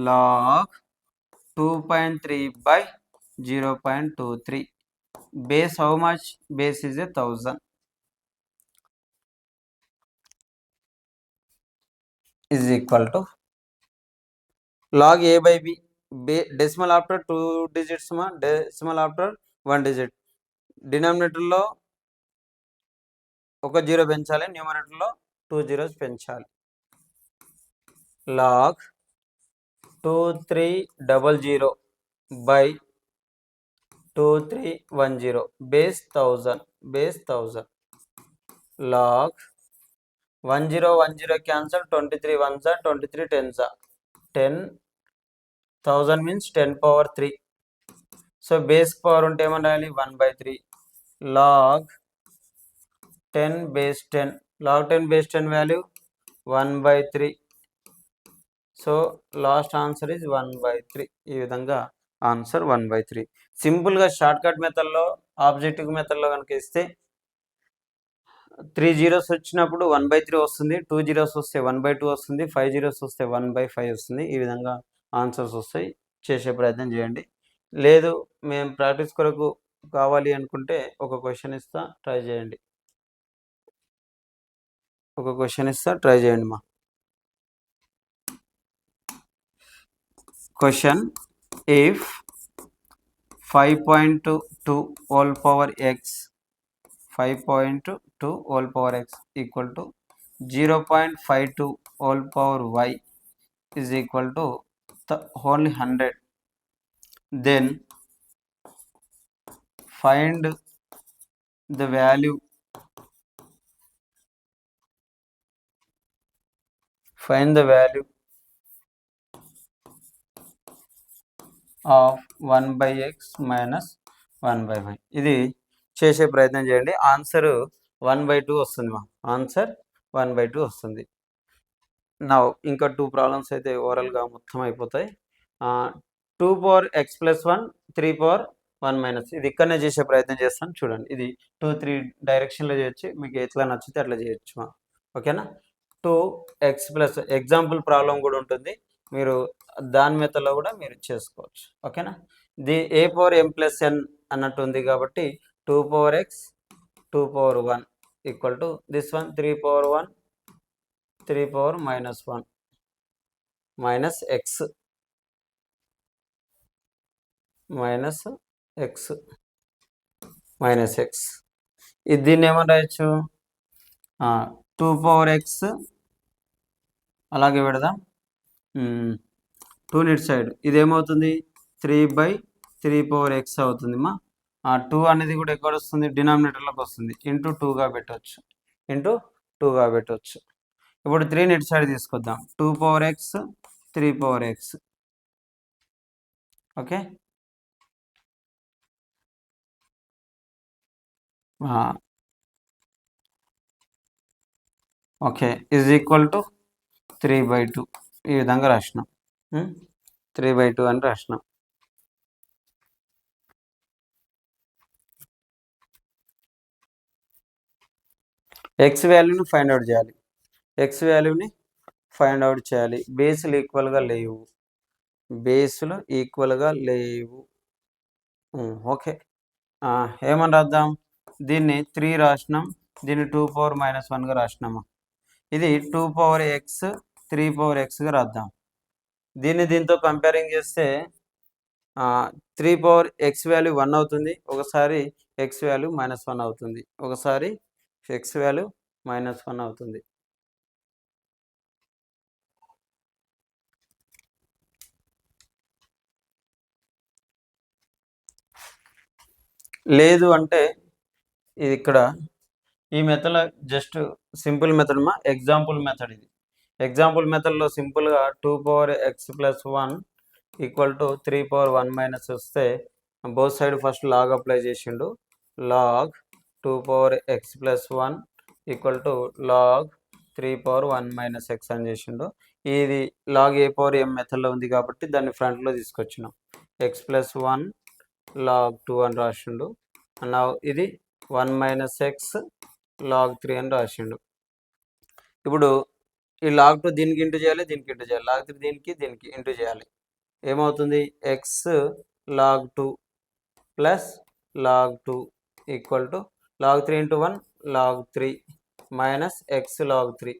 [SPEAKER 1] log 2.3 by 0.23 base how much? Base is 1000 is equal to log a by b. Decimal after 2 digits ma, decimal after 1 digit. Denominator లో ఒక zero పెంచాలి, numerator లో 2 zeros పెంచాలి. log 2300 by 2310 base 1000 base 1000. log 1010 cancel, 23 ones are 23 tens are 10,000 means 10 power 3. So base power ఉంటే ఏమని రాయాలి? 1/3 log 10 base 10. log 10 base 10 value 1/3. So last answer is 1/3. ఈ విధంగా ఆన్సర్ 1/3. సింపుల్గా షార్ట్ కట్ మెథడ్లో, ఆబ్జెక్టివ్ మెథడ్లో కనుక ఇస్తే 3 zeros వచ్చినప్పుడు 1/3 వస్తుంది, 2 zeros వస్తే 1/2 వస్తుంది, 5 zeros వస్తే 1/5 వస్తుంది. ఈ విధంగా ఆన్సర్స్ వస్తాయి. చేసే ప్రయత్నం చేయండి. లేదు మేము ప్రాక్టీస్ కొరకు కావాలి అనుకుంటే ఒక క్వశ్చన్ ఇస్తా, ట్రై చేయండి. ట్రై చేయండి మా. Question: if 5.2 whole power x 5.2 whole power x equal to 0.52 whole power y is equal to only 100, then find the value of 1/x minus 1/y. ఇది చేసే ప్రయత్నం చేయండి. ఆన్సర్ 1/2 వస్తుంది మా ఆన్సర్ 1/2 వస్తుంది. నా ఇంకా 2 ప్రాబ్లమ్స్ అయితే ఓవరాల్గా మొత్తం అయిపోతాయి. 2 power x plus 1 3 power 1 minus ఇది ఇక్కడనే చేసే ప్రయత్నం చేస్తాను చూడండి. ఇది 2-3 డైరెక్షన్లో చేయొచ్చు, మీకు ఎట్లా నచ్చితే అట్లా చేయొచ్చు మా ఓకేనా. 2x ప్లస్ ఎగ్జాంపుల్ ప్రాబ్లం కూడా ఉంటుంది, మీరు దాని మెథడ్లో కూడా మీరు చేసుకోవచ్చు ఓకేనా. a power m plus n అన్నట్టు ఉంది కాబట్టి 2 power X 2 power 1 equal to this one 3 power 1 3 power minus 1 minus X minus X minus X. ఇది దీన్ని ఏమని రాయొచ్చు, 2 పవర్ ఎక్స్ అలాగే పెడదాం 2 ఇటు సైడ్ ఇది ఏమవుతుంది 3/3 పవర్ ఎక్స్ అవుతుంది మా. 2 అనేది కూడా ఎక్కడ వస్తుంది, డినామినేటర్లోకి వస్తుంది, ఇంటూ 2గా పెట్టవచ్చు, ఇంటూ 2గా పెట్టవచ్చు. ఇప్పుడు 3ని ఇటు సైడ్ తీసుకొద్దాం, 2 power x 3 power x okay. Okay is equal to 3/2 ఈ విధంగా రాసినాం, 3/2 అని రాసినాం. ఎక్స్ వాల్యూని ఫైండ్ అవుట్ చేయాలి, ఎక్స్ వాల్యూని ఫైండ్ అవుట్ చేయాలి. బేసులు ఈక్వల్గా లేవు, బేసులు ఈక్వల్గా లేవు. ఓకే ఏమని రాద్దాం, దీన్ని 3 రాసినాం, దీన్ని 2 పవర్ మైనస్ 1గా రాసినాము. ఇది 2 పవర్ ఎక్స్ 3 పవర్ ఎక్స్గా రాద్దాం. దీన్ని దీంతో కంపేరింగ్ చేస్తే 3 పవర్ ఎక్స్ వాల్యూ 1 అవుతుంది, ఒకసారి ఎక్స్ వాల్యూ -1 అవుతుంది, ఒకసారి ఎక్స్ వాల్యూ -1 అవుతుంది. లేదు అంటే ఇది ఇక్కడ ఈ మెథడ్లో జస్ట్ సింపుల్ మెథడ్ మా ఎగ్జాంపుల్ మెథడ్. ఇది ఎగ్జాంపుల్ మెథడ్లో సింపుల్గా 2 power x plus 1 equal to 3 power 1 minus వస్తే both side first log apply చేసిండు, log 2 power x plus 1 equal to log 3 power 1 minus x అని చేసిండు. ఇది లాగ్ ఏ పవర్ ఎం మెథడ్లో ఉంది కాబట్టి దాన్ని ఫ్రంట్లో తీసుకొచ్చినాం, ఎక్స్ ప్లస్ 1 లాగ్ 2 అని రాసిండు. నా ఇది 1 మైనస్ ఎక్స్ లాగ్ 3 అని రాసిండు. ఇప్పుడు ఈ లాగ్ 2 దీనికి ఇంటూ చేయాలి, దీనికి ఇంటూ చేయాలి, లాగ్ 3 దీనికి దీనికి ఇంటూ చేయాలి. ఏమవుతుంది, x log 2 plus log 2 equal to log 3 into 1 log 3 minus x log 3.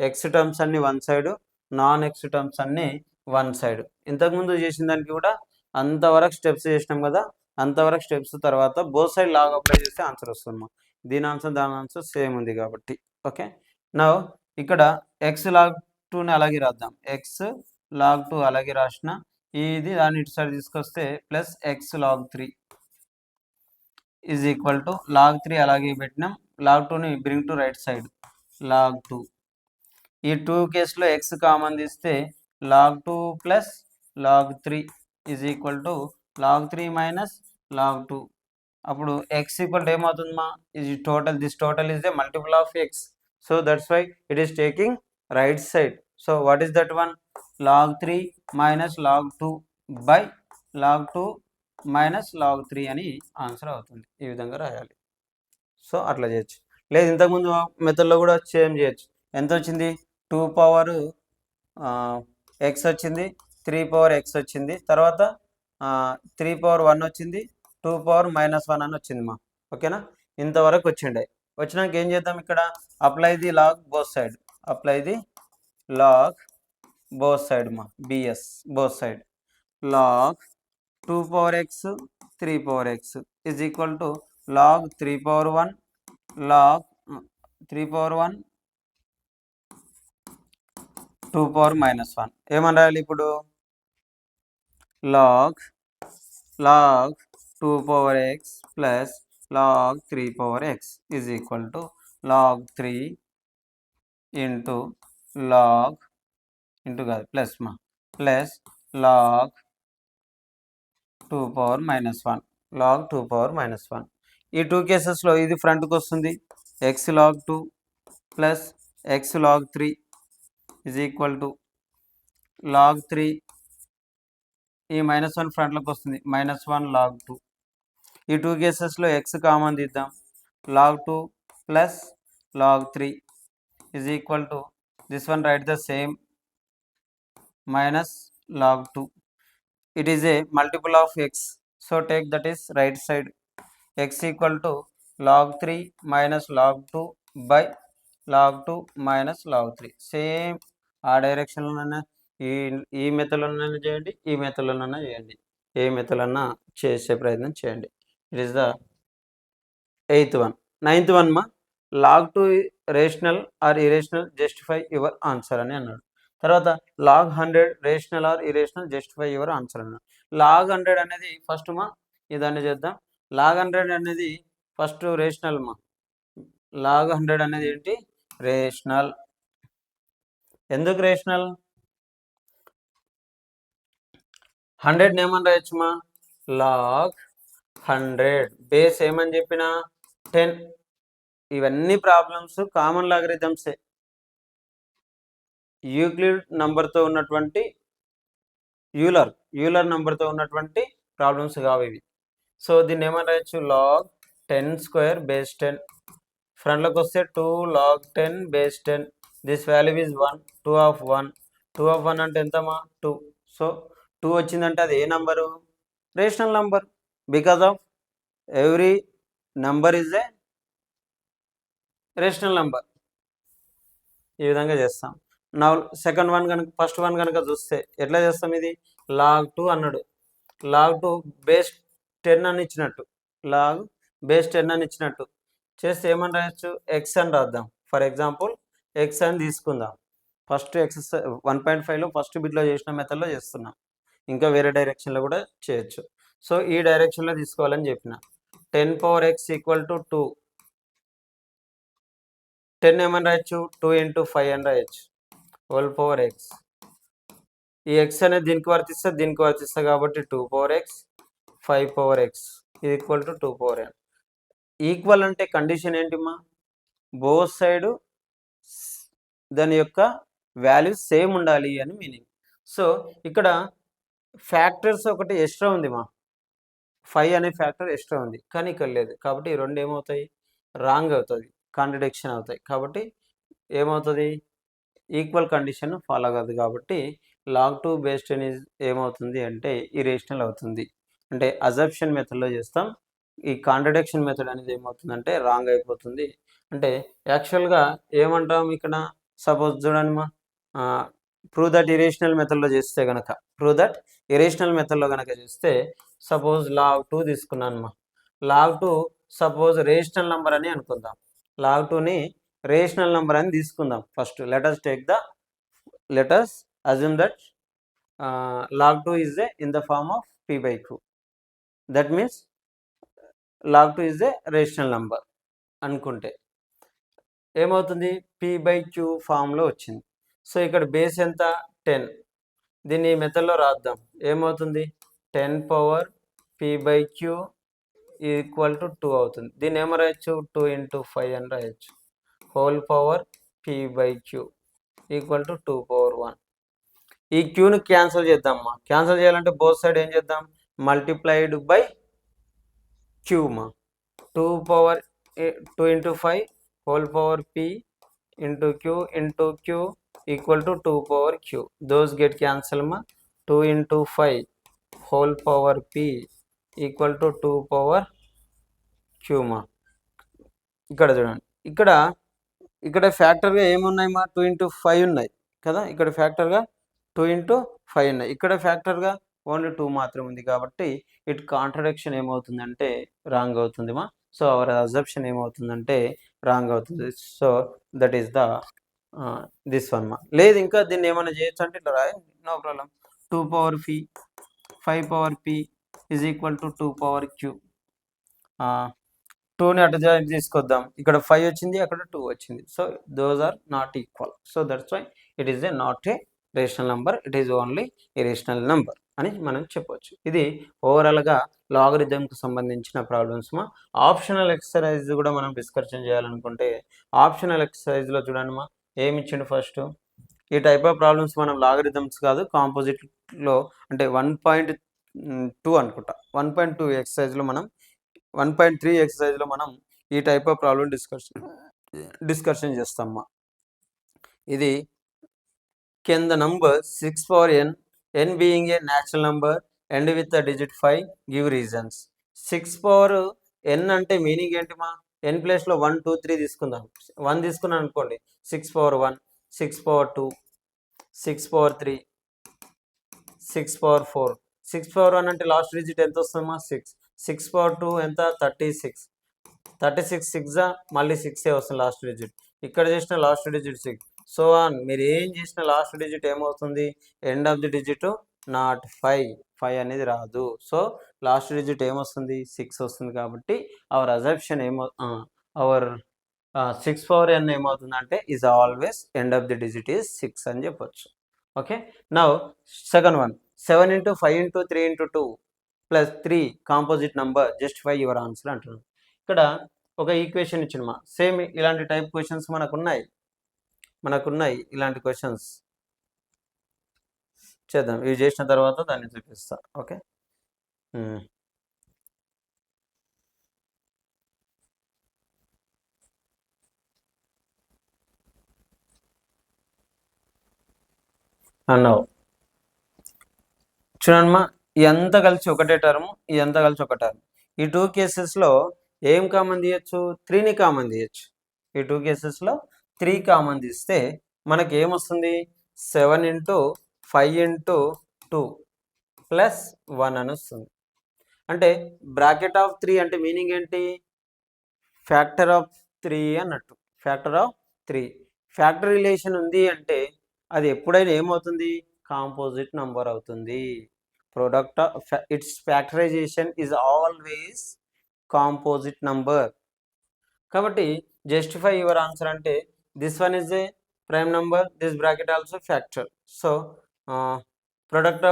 [SPEAKER 1] X terms అన్ని one side, non x terms అన్ని వన్ సైడ్. ఇంతకుముందు చేసిన దానికి కూడా అంతవరకు స్టెప్స్ చేసినాం కదా, అంతవరకు స్టెప్స్ తర్వాత బోత్ సైడ్ లాగ్ అప్లై చేస్తే ఆన్సర్ వస్తుంది. దీని ఆన్సర్ దాని ఆన్సర్ సేమ్ ఉంది కాబట్టి ఓకే. నా ఇక్కడ ఎక్స్ లాగ్ 2ని అలాగే రాద్దాం, ఎక్స్ లాగ్ 2 అలాగే రాసిన, ఇది దాన్ని ఇటు సైడ్ తీసుకొస్తే plus X log 3 is equal to log 3 అలాగే పెట్టినాం, లాగ్ 2ని bring to right side, log 2. ఈ 2 కేసులో ఎక్స్ కామన్ తీస్తే log 2 plus log 3 is equal to log 3 minus log 2. అప్పుడు ఎక్స్ ఈక్వల్ టు ఏమవుతుంది మా, ఇది total, this total is the multiple of X, so that's why it is taking right side. So what is that one, log 3 minus log 2 by log 2 minus log 3 అని answer అవుతుంది. ఈ విధంగా రాయాలి. So అట్లా చేయొచ్చు, లేదు ఇంతకుముందు మెథడ్లో కూడా సేమ్ చేయొచ్చు. ఎంత వచ్చింది, 2 పవర్ ఎక్స్ వచ్చింది, 3 పవర్ ఎక్స్ వచ్చింది, తర్వాత 3 పవర్ 1 వచ్చింది, 2 పవర్ -1 అని వచ్చింది మా ఓకేనా. ఇంతవరకు వచ్చిండే, వచ్చినాక ఏం చేద్దాం, ఇక్కడ apply the log both side, apply the log both side మా, BS both side, log 2 power x 3 power x is equal to log 3 power 1 log 3 power 1 2 power -1. ఏమని రాయాలి ఇప్పుడు, log 2 power x plus log 3 power x is equal to log 3 into log into కాదు plus మా, plus log 2 power -1 log 2 power -1. ఈ 2 కేసెస్లో ఇది ఫ్రంట్కి వస్తుంది, x log 2 plus x log 3 is equal to log 3, ఈ -1 ఫ్రంట్లోకి వస్తుంది, -1 log 2. ఈ 2 కేసెస్లో x కామన్ తీద్దాం, log 2 plus log 3 is equal to this one right the same minus log 2. It is a multiple of x, so take that is right side, x equal to log 3 minus log 2 by log 2 minus log 3. Same ఆ డైరెక్షన్లోనైనా ఈ మెథడ్లోనైనా చేయండి, ఈ మెథడ్లోనైనా చేయండి, ఏ మెథడ్లన్నా చేసే ప్రయత్నం చేయండి. It is the 8th one. 9th one మా log 2 rational or irrational justify your answer అని అన్నాడు. తర్వాత log 100 rational or irrational justify your answer అన్నాడు. log 100 అనేది ఫస్ట్ మా ఇదాన్ని చేద్దాం. log 100 అనేది ఫస్ట్ రేషనల్ మా. log 100 అనేది ఏంటి? రేషనల్. ఎందుకు రేషనల్? 100 ఏమని రాయొచ్చు మా? log 100 బేస్ ఏమని చెప్పిన 10. ఇవన్నీ ప్రాబ్లమ్స్ కామన్ లాగరిథమ్సే, యూక్లిడ్ నంబర్తో ఉన్నటువంటి యూలర్ నంబర్తో ఉన్నటువంటి ప్రాబ్లమ్స్ కావు ఇవి. సో దీన్ని ఏమని రాయొచ్చు? log 10 square base 10. ఫ్రంట్లోకి వస్తే 2 log 10 base 10. This value is 1, 2 of 1. 2 of 1 అంటే ఎంతమా? 2. సో 2 వచ్చిందంటే అది ఏ number? Rational number, because of every number is a rational number. ఈ విధంగా చేస్తాం. నా సెకండ్ వన్ కనుక ఫస్ట్ వన్ కనుక చూస్తే ఎట్లా చేస్తాం? ఇది log 2 అన్నాడు, log 2 బేస్ 10 అని ఇచ్చినట్టు, log బేస్ 10 అని ఇచ్చినట్టు చేస్తే ఏమని రాయొచ్చు? ఎక్స్ అని రాద్దాం. ఫర్ ఎగ్జాంపుల్ ఎక్స్ అని తీసుకుందాం. ఫస్ట్ ఎక్సర్సైజ్ 1.5లో ఫస్ట్ బిట్లో చేసిన మెథడ్లో చేస్తున్నాం, ఇంకా వేరే డైరెక్షన్లో కూడా చేయొచ్చు. సో ఈ డైరెక్షన్లో తీసుకోవాలని చెప్పిన. 10 పవర్ x ఈక్వల్ టు 2. 10 ఏమని రాయొచ్చు? 2 into 5 అని రాయొచ్చు, హోల్ పవర్ x. ఈ x అనేది దీనికి వర్తిస్తే కాబట్టి 2 power x, 5 power x equal to 2 power n. Equal అంటే కండిషన్ ఏంటిమా? బోత్ సైడ్ దాని యొక్క వాల్యూ సేమ్ ఉండాలి అని మీనింగ్. సో ఇక్కడ ఫ్యాక్టర్స్ ఒకటి ఎక్స్ట్రా ఉంది మా, 5 అనే ఫ్యాక్టర్ ఎక్స్ట్రా ఉంది, కానీ ఇక్కడ లేదు. కాబట్టి ఈ రెండు ఏమవుతాయి? రాంగ్ అవుతుంది, కాంట్రడిక్షన్ అవుతాయి. కాబట్టి ఏమవుతుంది? ఈక్వల్ కండిషన్ ఫాలో కాదు. కాబట్టి log 2 బేస్ 10 ఏమవుతుంది అంటే ఇరేషనల్ అవుతుంది. అంటే అజంప్షన్ మెథడ్లో చేస్తాం. ఈ కాంట్రడిక్షన్ మెథడ్ అనేది ఏమవుతుందంటే రాంగ్ అయిపోతుంది. అంటే యాక్చువల్గా ఏమంటాం ఇక్కడ? సపోజ్ చూడండి మా, ప్రూవ్ దట్ ఇరేషనల్ మెథడ్లో చేస్తే కనుక, చేస్తే సపోజ్ log 2 తీసుకున్నాను మా. log 2 సపోజ్ రేషనల్ నెంబర్ అని అనుకుందాం. log 2ని రేషనల్ నెంబర్ అని తీసుకుందాం. First let us assume that log 2 is in the form of p by q. That means log 2 is a rational number అనుకుంటే ఏమవుతుంది? p by q ఫామ్లో వచ్చింది. So ఇక్కడ బేస్ ఎంత? 10. దీన్ని మెథడ్లో రాద్దాం. ఏమవుతుంది? 10 power p by q equal to 2 అవుతుంది. దీన్ని ఏమో రాయొచ్చు? 2 into 5 అని రాయొచ్చు, whole power p by q equal to 2 power 1. ఈ క్యూని క్యాన్సిల్ చేద్దామా. క్యాన్సిల్ చేయాలంటే బోత్ సైడ్ ఏం చేద్దాం? మల్టిప్లైడ్ బై క్యూ మా. 2 into 5 whole power p into q equal to 2 power q. Those get cancel మా. 2 into 5 whole power p equal to 2 power q మా. ఇక్కడ చూడండి, ఇక్కడ ఫ్యాక్టర్గా ఏమున్నాయి మా? 2 into 5 ఉన్నాయి కదా. ఇక్కడ ఫ్యాక్టర్గా 2 into 5 ఉన్నాయి. ఇక్కడ ఫ్యాక్టర్గా ఓన్లీ 2 మాత్రం ఉంది. కాబట్టి ఇట్ కాంట్రడిక్షన్ ఏమవుతుందంటే రాంగ్ అవుతుంది మా. సో అవర్ అజంప్షన్ ఏమవుతుందంటే రాంగ్ అవుతుంది. So that is the this one మా. లేదు ఇంకా దీన్ని ఏమైనా చేయొచ్చు అంటే ఇట్లా రాయ, no problem. 2 power p 5 power p is equal to 2 power q. 2ని అటు తీసుకొద్దాం. ఇక్కడ 5 వచ్చింది, అక్కడ 2 వచ్చింది. So those are not equal. So that's why it is not a rational number, it is only irrational number. అని మనం చెప్పవచ్చు. ఇది ఓవరాల్గా లాగరిథంకి సంబంధించిన ప్రాబ్లమ్స్ మా. ఆప్షనల్ ఎక్సర్సైజ్ కూడా మనం డిస్కషన్ చేయాలనుకుంటే ఆప్షనల్ ఎక్సర్సైజ్లో చూడండి ఏమి ఇచ్చిండు ఫస్ట్. ఈ టైప్ ఆఫ్ ప్రాబ్లమ్స్ మనం లాగరిథమ్స్ కాదు కాంపోజిట్లో అంటే 1.2 అనుకుంటా 1.2 ఎక్సర్సైజ్లో మనం 1.3 ఎక్సర్సైజ్లో మనం ఈ టైప్ ఆఫ్ ప్రాబ్లం డిస్కషన్ చేస్తామా. ఇది can the number 6 power n being a natural number end with the digit 5 give reasons. 6 power n అంటే మీనింగ్ ఏంటి మా. n ప్లేస్లో 1 2 3 తీసుకుందాం. 1 తీసుకున్నాను అనుకోండి 6 power 1 6 power 2 6 power 3 6 power 4 6 power 1 అంటే లాస్ట్ డిజిట్ ఎంత వస్తుందమ్మా 6 6 power 2 ఎంత 36 36 6 మళ్ళీ 6 వస్తుంది లాస్ట్ డిజిట్. ఇక్కడ చేసిన లాస్ట్ డిజిట్ 6 సో ఆన్ మీరు ఏం చేసిన లాస్ట్ డిజిట్ ఏమవుతుంది end of the digit not 5 అనేది రాదు. సో లాస్ట్ డిజిట్ ఏమొస్తుంది 6 వస్తుంది. కాబట్టి our assumption our 6 power n ఏమవుతుంది అంటే is always end of the digit is 6 అని చెప్పొచ్చు. Okay now second one 7 into 5 into 3 into 2 plus 3 composite number justify your answer అంటున్నాను. ఇక్కడ ఒక ఈక్వేషన్ ఇచ్చిన సేమ్ ఇలాంటి టైప్ క్వశ్చన్స్ మనకున్నాయి ఇలాంటి క్వశ్చన్స్ చేద్దాం. ఇవి చేసిన తర్వాత దాన్ని చూపిస్తా. ఓకే అన్నావు చూడమ్మా ఇదంతా కలిసి ఒకటే టర్మ్ ఇదంతా కలిసి ఒక టర్మ్. ఈ 2 కేసెస్లో ఏం కామన్ తీయచ్చు 3ని కామన్ తీయచ్చు. ఈ 2 కేసెస్లో 3 కామన్ తీస్తే మనకి ఏమొస్తుంది 7 into 5 into 2 plus 1 అని వస్తుంది. అంటే బ్రాకెట్ ఆఫ్ 3 అంటే మీనింగ్ ఏంటి ఫ్యాక్టర్ ఆఫ్ 3 అన్నట్టు. ఫ్యాక్టర్ ఆఫ్ 3 ఫ్యాక్టర్ రిలేషన్ ఉంది అంటే అది ఎప్పుడైనా ఏమవుతుంది కాంపోజిట్ నంబర్ అవుతుంది. Product of its factorization is always composite number. కాబట్టి జస్టిఫై యువర్ ఆన్సర్ అంటే this one is a prime number this bracket also factor. So product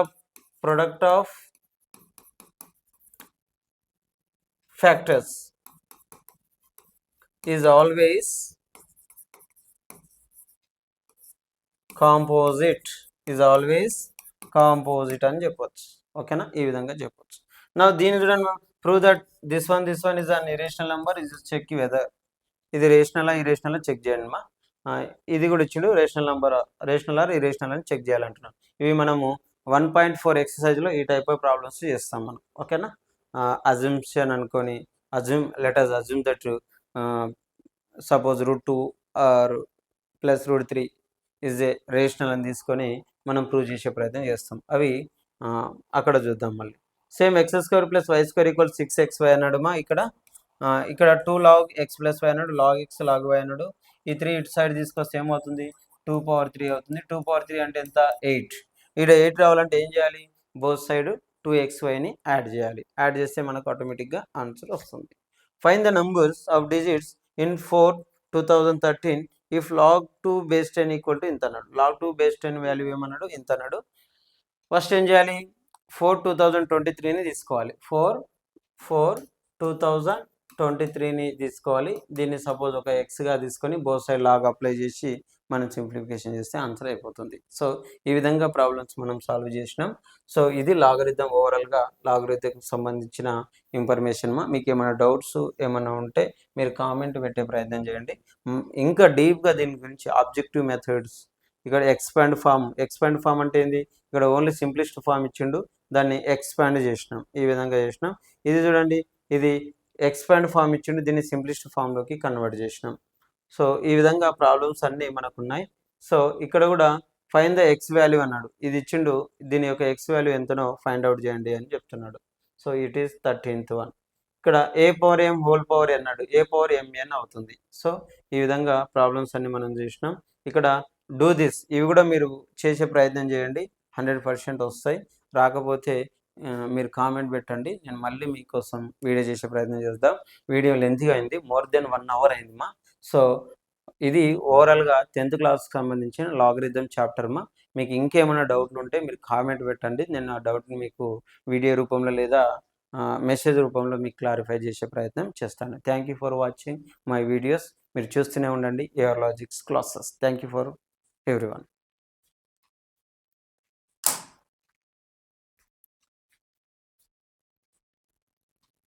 [SPEAKER 1] of factors is always composite అని చెప్పొచ్చు. ఓకేనా ఈ విధంగా చెప్పొచ్చు. నా దీని చూడండి prove that this one is an irrational number is check whether ఇది రేషనలా ఇరేషనల్ చెక్ చేయండి మా. ఇది కూడా ఇచ్చిండు rational number rational or irrational అని చెక్ చేయాలంటున్నాం. ఇవి మనము 1.4 ఎక్సర్సైజ్లో ఈ టైప్ ఆఫ్ ప్రాబ్లమ్స్ చేస్తాం మనం. ఓకేనా అజంప్షన్ అనుకొని let us assume that suppose √2 or plus √3 is a rational అని తీసుకొని మనం ప్రూవ్ చేసే ప్రయత్నం చేస్తాం. అవి అక్కడ చూద్దాం. మళ్ళీ సేమ్ x² + y² = 6xy అన్నాడు మా. ఇక్కడ 2 log x + y అన్నాడు log x log y అన్నాడు. ఈ 3 ఇటు సైడ్ తీసుకొస్తే ఏమవుతుంది 2 power 3 అవుతుంది. 2 power 3 అంటే ఎంత 8. ఇక్కడ 8 రావాలంటే ఏం చేయాలి బోత్ సైడ్ 2xyని యాడ్ చేయాలి. యాడ్ చేస్తే మనకు ఆటోమేటిక్గా ఆన్సర్ వస్తుంది. Find the numbers of digits in 4 2013 if log 2 base 10 = ఇంత అన్నాడు. log 2 base 10 వాల్యూ ఏమన్నాడు ఇంత అన్నాడు. ఫస్ట్ ఏం చేయాలి 4 2023ని తీసుకోవాలి. 4 2023ని తీసుకోవాలి. దీన్ని సపోజ్ ఒక ఎక్స్గా తీసుకొని బోత్ సైడ్ లాగ్ అప్లై చేసి మనం సింప్లిఫికేషన్ చేస్తే ఆన్సర్ అయిపోతుంది. సో ఈ విధంగా ప్రాబ్లమ్స్ మనం సాల్వ్ చేసినాం. సో ఇది లాగరిథం ఓవరాల్గా లాగరిథంకి సంబంధించిన ఇన్ఫర్మేషన్ మీకు ఏమైనా డౌట్స్ ఏమైనా ఉంటే మీరు కామెంట్ పెట్టే ప్రయత్నం చేయండి. ఇంకా డీప్గా దీని గురించి ఆబ్జెక్టివ్ మెథడ్స్ ఇక్కడ ఎక్స్పాండ్ ఫామ్ అంటే ఏంది ఇక్కడ ఓన్లీ సింప్లిస్ట్ ఫామ్ ఇచ్చిండు దాన్ని ఎక్స్పాండ్ చేసినాం ఈ విధంగా చేసినాం. ఇది చూడండి ఇది ఎక్స్పాండ్ ఫామ్ ఇచ్చిండు దీన్ని సింప్లిస్ట్ ఫామ్లోకి కన్వర్ట్ చేసినాం. సో ఈ విధంగా ప్రాబ్లమ్స్ అన్నీ మనకు ఉన్నాయి. సో ఇక్కడ కూడా ఫైండ్ ద ఎక్స్ వాల్యూ అన్నాడు. ఇది ఇచ్చిండు దీని యొక్క ఎక్స్ వాల్యూ ఎంతనో ఫైండ్ అవుట్ చేయండి అని చెప్తున్నాడు. So it is 13th one. ఇక్కడ a⁴m⁴n అన్నాడు a⁴mn అవుతుంది. సో ఈ విధంగా ప్రాబ్లమ్స్ అన్ని మనం చేసినాం. ఇక్కడ డూ దిస్ ఇవి కూడా మీరు చేసే ప్రయత్నం చేయండి 100% వస్తాయి. రాకపోతే మీరు కామెంట్ పెట్టండి నేను మళ్ళీ మీకోసం వీడియో చేసే ప్రయత్నం చేద్దాం. వీడియో లెంత్గా అయింది మోర్ దెన్ 1 hour అయింది మా. సో ఇది ఓవరాల్గా 10th క్లాస్కి సంబంధించిన లాగరిథం చాప్టర్ మా. మీకు ఇంకేమైనా డౌట్లు ఉంటే మీరు కామెంట్ పెట్టండి. నేను ఆ డౌట్ని మీకు వీడియో రూపంలో లేదా మెసేజ్ రూపంలో మీకు క్లారిఫై చేసే ప్రయత్నం చేస్తాను. Thank you for watching my videos. మీరు చూస్తూనే ఉండండి AR Logics classes. Thank you for everyone.